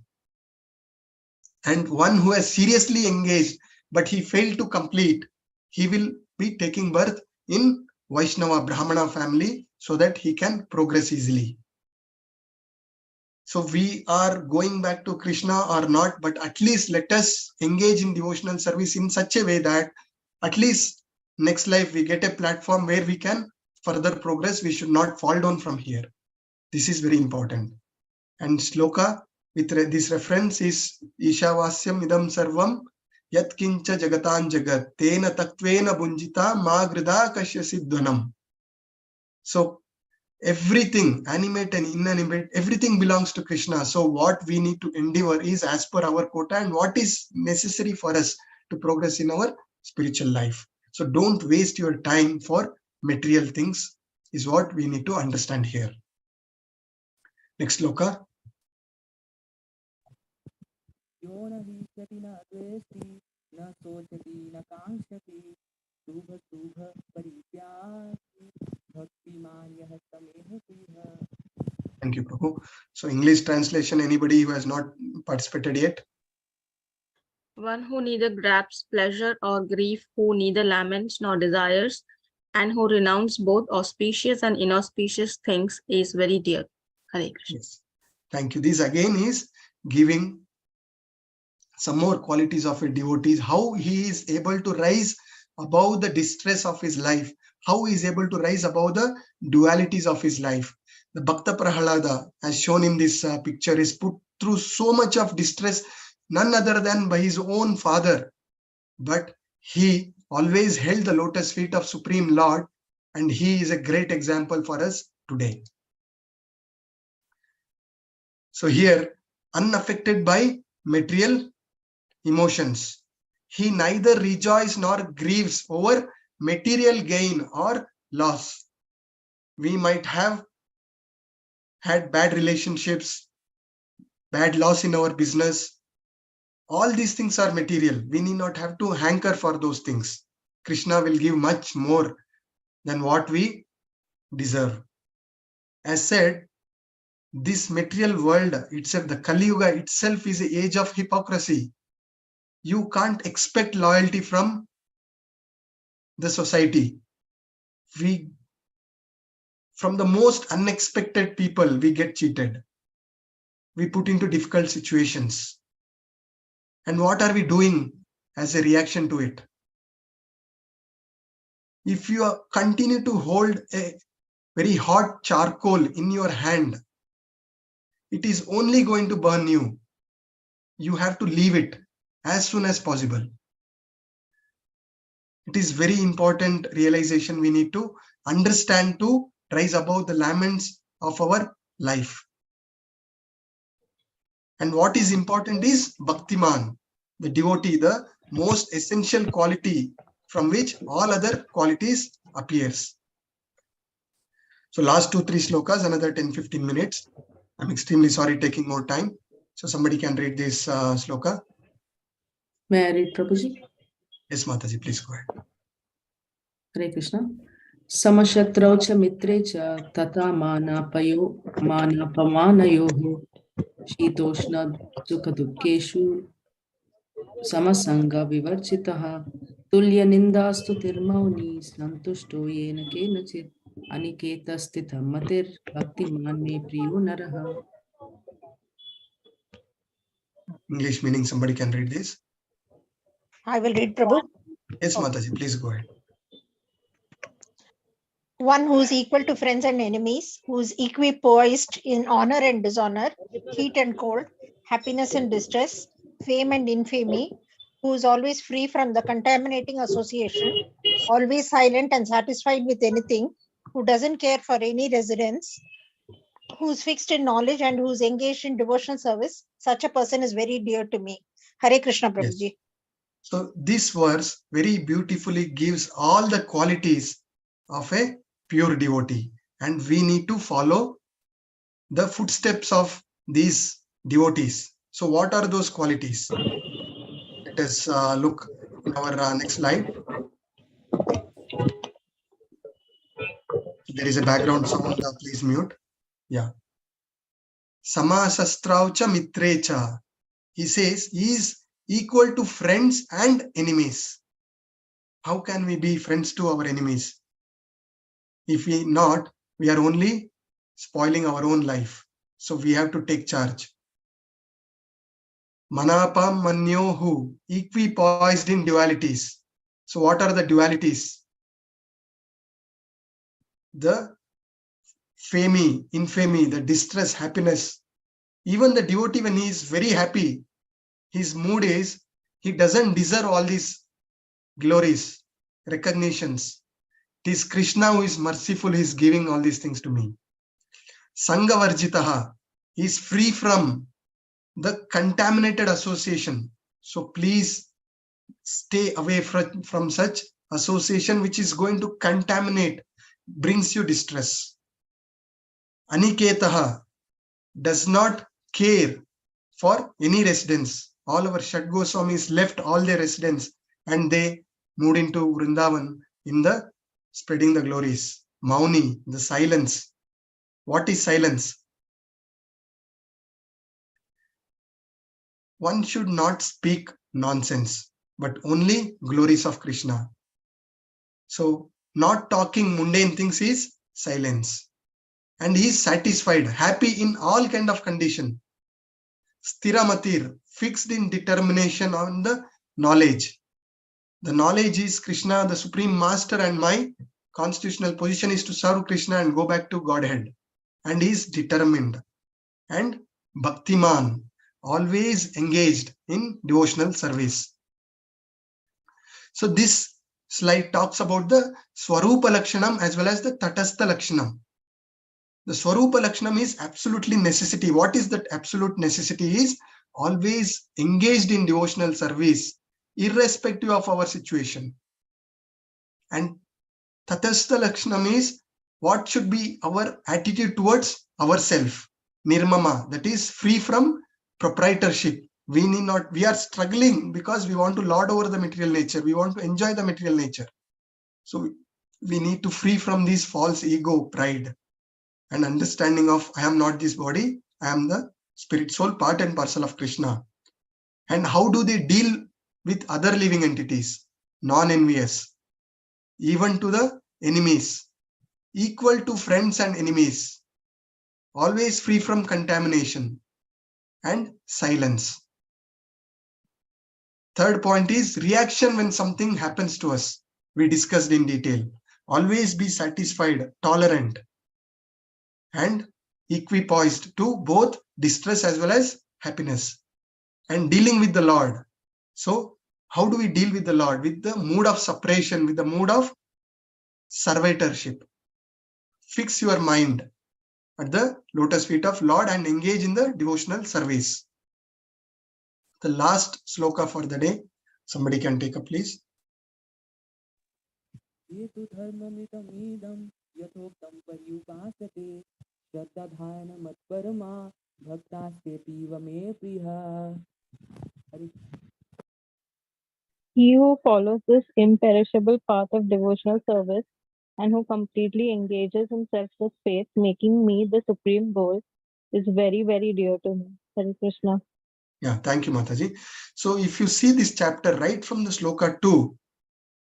And one who has seriously engaged, but he failed to complete, he will be taking birth in Vaishnava Brahmana family so that he can progress easily. So we are going back to Krishna or not, but at least let us engage in devotional service in such a way that at least next life we get a platform where we can further progress. We should not fall down from here. This is very important. And shloka with this reference is Ishavasyam idam sarvam yat kincha jagatan jagat tena taktvena bunjita magrida kashyasiddhanam. So everything, animate and inanimate, everything belongs to Krishna. So what we need to endeavor is as per our quota and what is necessary for us to progress in our spiritual life. So don't waste your time for material things is what we need to understand here. Next shloka. यो न हीष्यति न द्वेष्टि न शोचति न काङ्क्षति शुभ शुभ परित्यागी भक्तिमान् यः समेह प्रियः. Thank you, Prabhu. So English translation, anybody who has not participated yet? One who neither grasps pleasure or grief, who neither laments nor desires, and who renounces both auspicious and inauspicious things is very dear. Hare Krishna. Yes. Thank you. This again is giving some more qualities of a devotee, how he is able to rise above the distress of his life, how he is able to rise above the dualities of his life. The Bhakta Prahalada, as shown in this picture, is put through so much of distress, none other than by his own father. But he always held the lotus feet of Supreme Lord, and he is a great example for us today. So here, unaffected by material emotions, he neither rejoices nor grieves over material gain or loss. We might have had bad relationships, bad loss in our business. All these things are material. We need not have to hanker for those things. Krishna will give much more than what we deserve. As said, this material world itself, the Kali Yuga itself, is the age of hypocrisy. You can't expect loyalty from the society. From the most unexpected people, we get cheated. We put into difficult situations. And what are we doing as a reaction to it? If you continue to hold a very hot charcoal in your hand, it is only going to burn you. You have to leave it as soon as possible. It is very important realization we need to understand to rise above the laments of our life. And what is important is Bhaktiman, the devotee, the most essential quality from which all other qualities appears. So last 2-3 slokas, another 10-15 minutes. I'm extremely sorry taking more time. So somebody can read this sloka. May I read, Prabhuji? Yes, Mataji, please go ahead. Hare Krishna. Samashatrau cha mitre cha tata manapamanayoho shitoshna sukha dukkeshu samasanga vivarchitaha tulya nindastu tirmauni santushto yena kenachit aniketa stitham matir bhaktiman me priyo naraha. English meaning, somebody can read this. I will read, Prabhu. Yes, Okay. Mataji, please go ahead. One who is equal to friends and enemies, who is equipoised in honor and dishonor, heat and cold, happiness and distress, fame and infamy, who is always free from the contaminating association, always silent and satisfied with anything, who doesn't care for any residence, who is fixed in knowledge and who is engaged in devotional service, such a person is very dear to me. Hare Krishna, Prabhuji. Yes. So this verse very beautifully gives all the qualities of a pure devotee, and we need to follow the footsteps of these devotees. So what are those qualities? Let us look in our next slide. There There is a background sound, please mute. Yeah. Samasastraucha mitrecha. He says he is equal to friends and enemies. How can we be friends to our enemies? If we not, we are only spoiling our own life. So we have to take charge. Manapam manyohu, equipoised in dualities. So what are the dualities? The fame, infamy, the distress, happiness. Even the devotee, when he is very happy, his mood is, he doesn't deserve all these glories, recognitions. It is Krishna who is merciful, he is giving all these things to me. Sangavarjitaha, he is free from the contaminated association. So please stay away from such association which is going to contaminate, brings you distress. Aniketaha, does not care for any residence. All our Shat Goswamis left all their residence and they moved into Vrindavan in the spreading the glories. Mauni, the silence. What is silence? One should not speak nonsense, but only glories of Krishna. So not talking mundane things is silence. And he is satisfied, happy in all kind of condition. Sthiramatir, fixed in determination on the knowledge. The knowledge is Krishna, the Supreme Master, and my constitutional position is to serve Krishna and go back to Godhead. And he is determined. And Bhaktiman, always engaged in devotional service. So this slide talks about the Swarupa Lakshanam as well as the Tatastha Lakshanam. The Swarupa Lakshanam is absolutely necessity. What is that absolute necessity? Is always engaged in devotional service, irrespective of our situation. And Tatastha Lakshanam is what should be our attitude towards ourselves. Nirmama, that is free from proprietorship. We need not, we are struggling because we want to lord over the material nature. We want to enjoy the material nature. So we need to free from this false ego, pride, and understanding of I am not this body, I am the spirit soul, part and parcel of Krishna. And how do they deal with other living entities? Non-envious, even to the enemies, equal to friends and enemies, always free from contamination, and silence. Third point is reaction when something happens to us. We discussed in detail. Always be satisfied, tolerant, and equipoised to both distress as well as happiness. And dealing with the Lord. So how do we deal with the Lord? With the mood of separation, with the mood of servitorship. Fix your mind at the lotus feet of Lord and engage in the devotional service. The last sloka for the day. Somebody can take up, please. He who follows this imperishable path of devotional service and who completely engages himself with faith, making me the supreme goal, is very, very dear to me. Hare Krishna. Yeah, thank you, Mataji. So if you see this chapter right from the sloka 2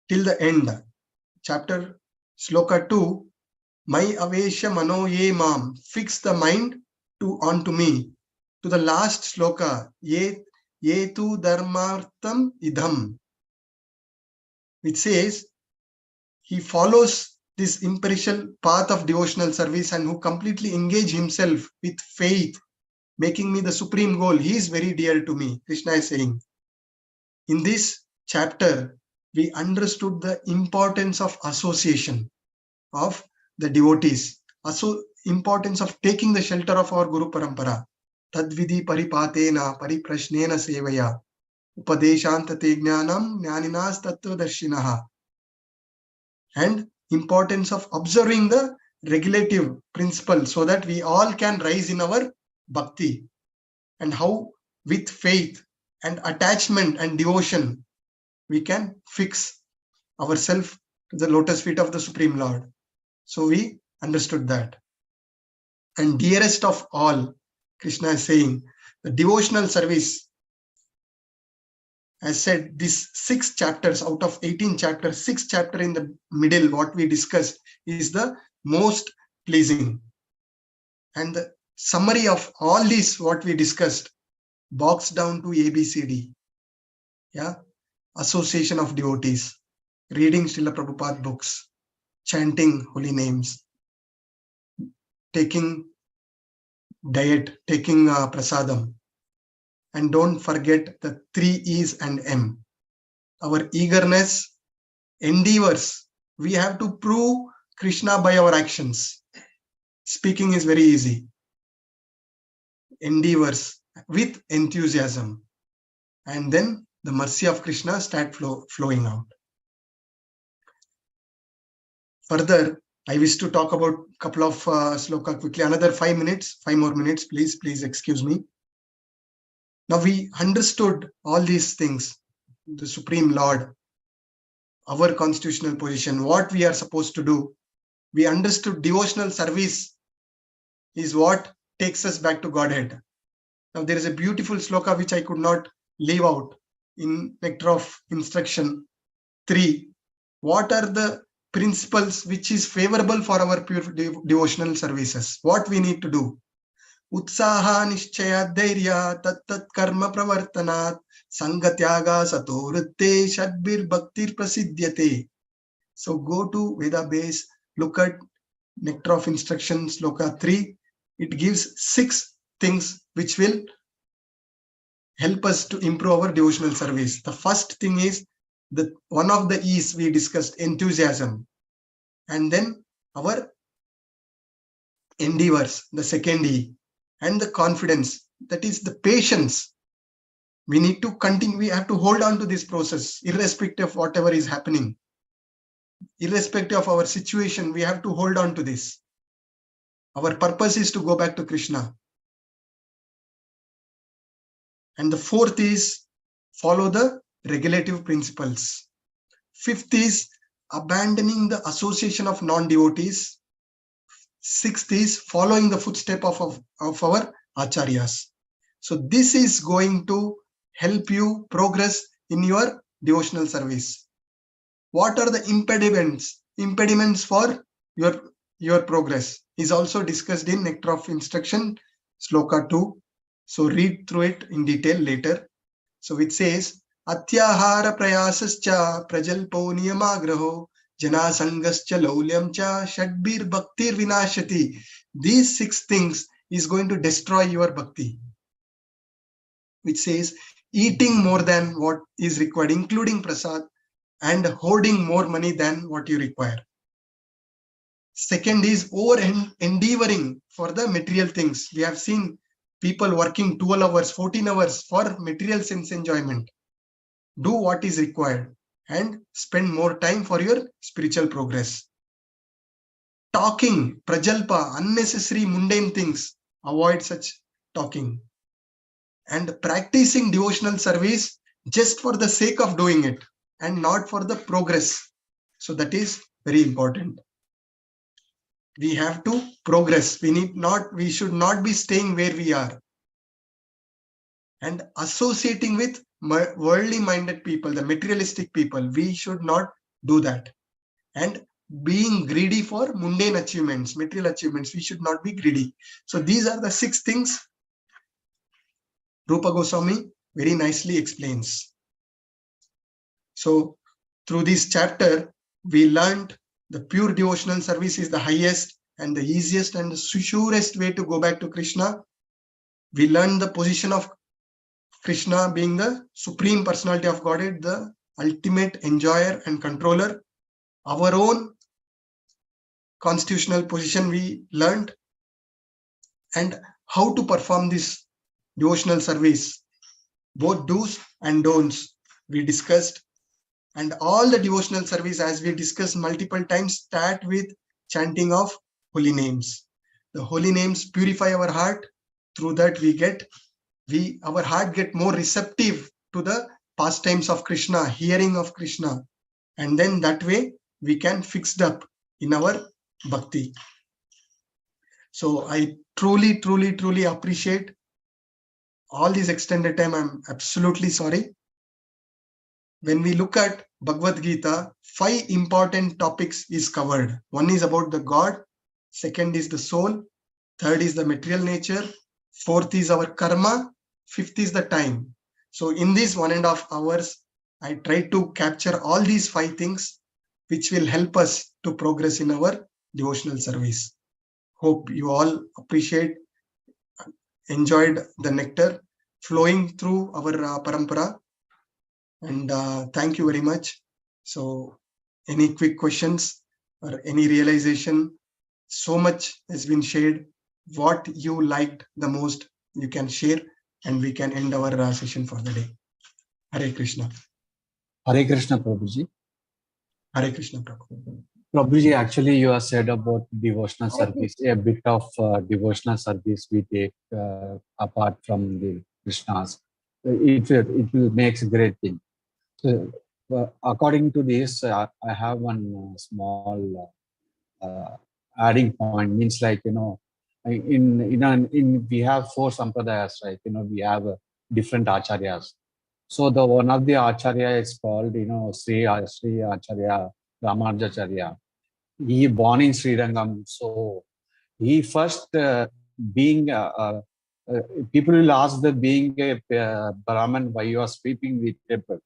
till the end, chapter sloka 2, my avesha mano ye mam, fix the mind onto me, to the last sloka, ye tu dharmartham idham, which says he follows this imperishable path of devotional service and who completely engage himself with faith, making me the supreme goal. He is very dear to me. Krishna is saying. In this chapter, we understood the importance of association of the devotees, also importance of taking the shelter of our Guru Parampara. Tadvidi paripatena pariprashnena sevaya upadeshantate jnanam jnaninas tattvadarshinaha. And importance of observing the regulative principle so that we all can rise in our bhakti, and how with faith and attachment and devotion we can fix ourselves to the lotus feet of the Supreme Lord. So we understood that. And dearest of all, Krishna is saying, the devotional service, as said, these 6 chapters out of 18 chapters, 6 chapter in the middle, what we discussed is the most pleasing. And the summary of all these, what we discussed, boxed down to ABCD. Yeah, association of devotees, reading Srila Prabhupada books, chanting holy names, taking diet, taking prasadam. And don't forget the 3 E's and M. Our eagerness, endeavors. We have to prove Krishna by our actions. Speaking is very easy. Endeavors with enthusiasm. And then the mercy of Krishna start flowing out. Further, I wish to talk about a couple of sloka quickly. Another 5 more minutes, please excuse me. Now we understood all these things, the Supreme Lord, our constitutional position, what we are supposed to do. We understood devotional service is what takes us back to Godhead. Now there is a beautiful sloka which I could not leave out in Nectar of Instruction 3. What are the principles which is favorable for our pure devotional services? What we need to do? Utsaha nishchaya dhairya tat karma pravartanat sangatyaga satovritte shadbir bhaktir prasidhyate. So go to Veda base, look at Nectar of Instruction Sloka 3. It gives 6 things which will help us to improve our devotional service. The first thing is the one of the E's we discussed, enthusiasm, and then our endeavors, the second E, and the confidence, that is the patience. We need to continue, we have to hold on to this process irrespective of whatever is happening, irrespective of our situation. We have to hold on to this. Our purpose is to go back to Krishna. And the fourth is follow the regulative principles. Fifth is abandoning the association of non-devotees. Sixth is following the footstep of our acharyas. So this is going to help you progress in your devotional service. What are the impediments for your progress is also discussed in Nectar of Instruction Sloka 2. So read through it in detail later. So it says, Atyahara prayasascha prajalpo niyamagraho janasangascha laulyamcha shadbir bhaktir vinashati. These 6 things is going to destroy your bhakti. Which says, eating more than what is required, including prasad, and hoarding more money than what you require. Second is over-endeavoring for the material things. We have seen people working 12 hours, 14 hours for material sense enjoyment. Do what is required and spend more time for your spiritual progress. Talking, prajalpa, unnecessary mundane things. Avoid such talking. And practicing devotional service just for the sake of doing it and not for the progress. So that is very important. We have to progress. We should not be staying where we are. And associating with worldly minded people, the materialistic people, we should not do that. And being greedy for mundane achievements, material achievements, we should not be greedy. So these are the 6 things Rupa Goswami very nicely explains. So through this chapter, we learned the pure devotional service is the highest and the easiest and the surest way to go back to Krishna. We learned the position of Krishna being the Supreme Personality of Godhead, the ultimate enjoyer and controller. Our own constitutional position we learned, and how to perform this devotional service. Both do's and don'ts we discussed. And all the devotional service, as we discussed multiple times, start with chanting of holy names. The holy names purify our heart. Through that our heart get more receptive to the pastimes of Krishna, hearing of Krishna. And then that way we can fix it up in our bhakti. So I truly appreciate all this extended time. I'm absolutely sorry. When we look at Bhagavad Gita, 5 important topics is covered. One is about the God, second is the soul, third is the material nature, fourth is our karma, fifth is the time. So in these 1.5 hours, I try to capture all these 5 things which will help us to progress in our devotional service. Hope you all appreciate, enjoyed the nectar flowing through our parampara. And thank you very much. So any quick questions or any realization? So much has been shared. What you liked the most, you can share, and we can end our session for the day. Hare Krishna. Hare Krishna, Prabhuji. Hare Krishna, Prabhu. Prabhuji, actually, you have said about devotional service. A bit of devotional service we take apart from the Krishnas. It will make a great thing. So, according to this, I have one small adding point. Means like, you know, in we have 4 sampradayas, right? You know, we have different acharyas. So the one of the acharya is called, you know, Sri Acharya Ramanujacharya. He born in Sri Rangam. So he first being people will ask the being a Brahman why you are sweeping the temple.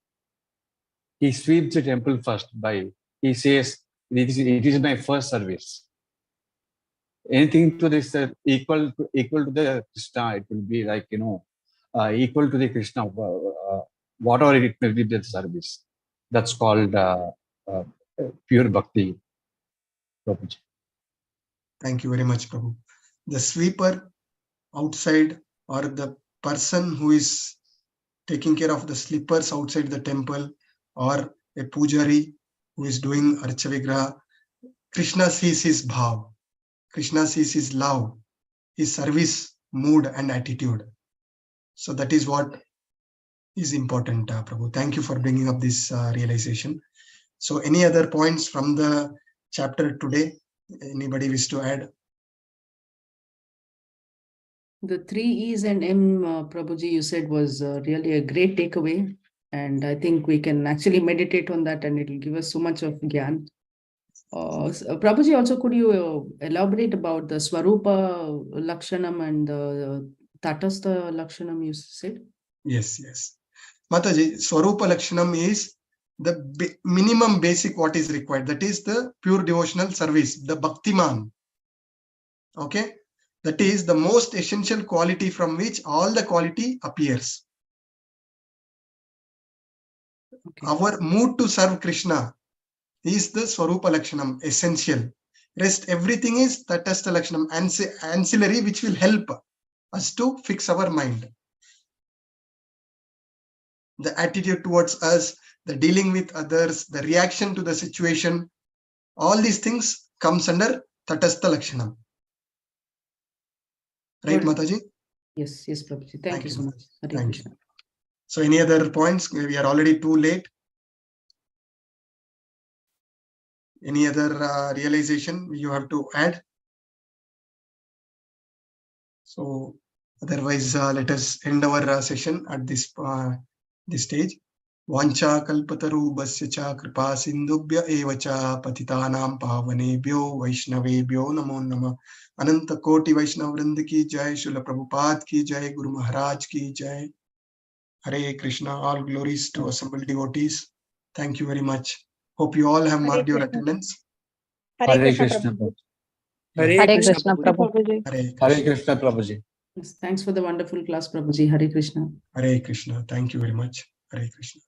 He sweeps the temple first by, he says, it is my first service. Anything to this equal to the Krishna, it will be like, you know, equal to the Krishna, whatever it may be the service. That's called pure bhakti. Prabhuji. Thank you very much, Prabhu. The sweeper outside, or the person who is taking care of the slippers outside the temple, or a pujari who is doing Archa Vigraha, Krishna sees his bhav. Krishna sees his love, his service mood and attitude. So that is what is important, Prabhu. Thank you for bringing up this realization. So any other points from the chapter today? Anybody wish to add? The 3 E's and M, Prabhuji, you said was really a great takeaway. And I think we can actually meditate on that, and it will give us so much of gyan. Prabhuji, also could you elaborate about the Swarupa Lakshanam and the Tatastha Lakshanam you said? Yes. Mataji, Swarupa Lakshanam is the minimum basic what is required. That is the pure devotional service, the Bhaktiman. Okay. That is the most essential quality from which all the quality appears. Okay. Our mood to serve Krishna is the Swarupa Lakshanam, essential. Rest everything is Tatastha Lakshanam, ancillary, which will help us to fix our mind. The attitude towards us, the dealing with others, the reaction to the situation, all these things comes under Tatastha Lakshanam. Right, Mataji? Yes, Prabhuji. Thank you so much. Hare Krishna. So any other points? We are already too late. Any other realization you have to add? So otherwise, let us end our session at this stage. Vancha kalpatarubhasya cha kripa sindubhya eva cha patitanam pavanebhyo vaishnavebhyo namo namah. Ananta Koti Vaishnav Vrind ki jai, Srila Prabhupada ki jai, Guru Maharaj ki jai. Hare Krishna, all glories to assembled devotees. Thank you very much. Hope you all have marked your attendance. Hare Krishna Prabhu. Hare Krishna Prabhu. Hare Krishna Prabhuji. Thanks for the wonderful class, Prabhuji. Hare Krishna. Hare Krishna. Thank you very much. Hare Krishna.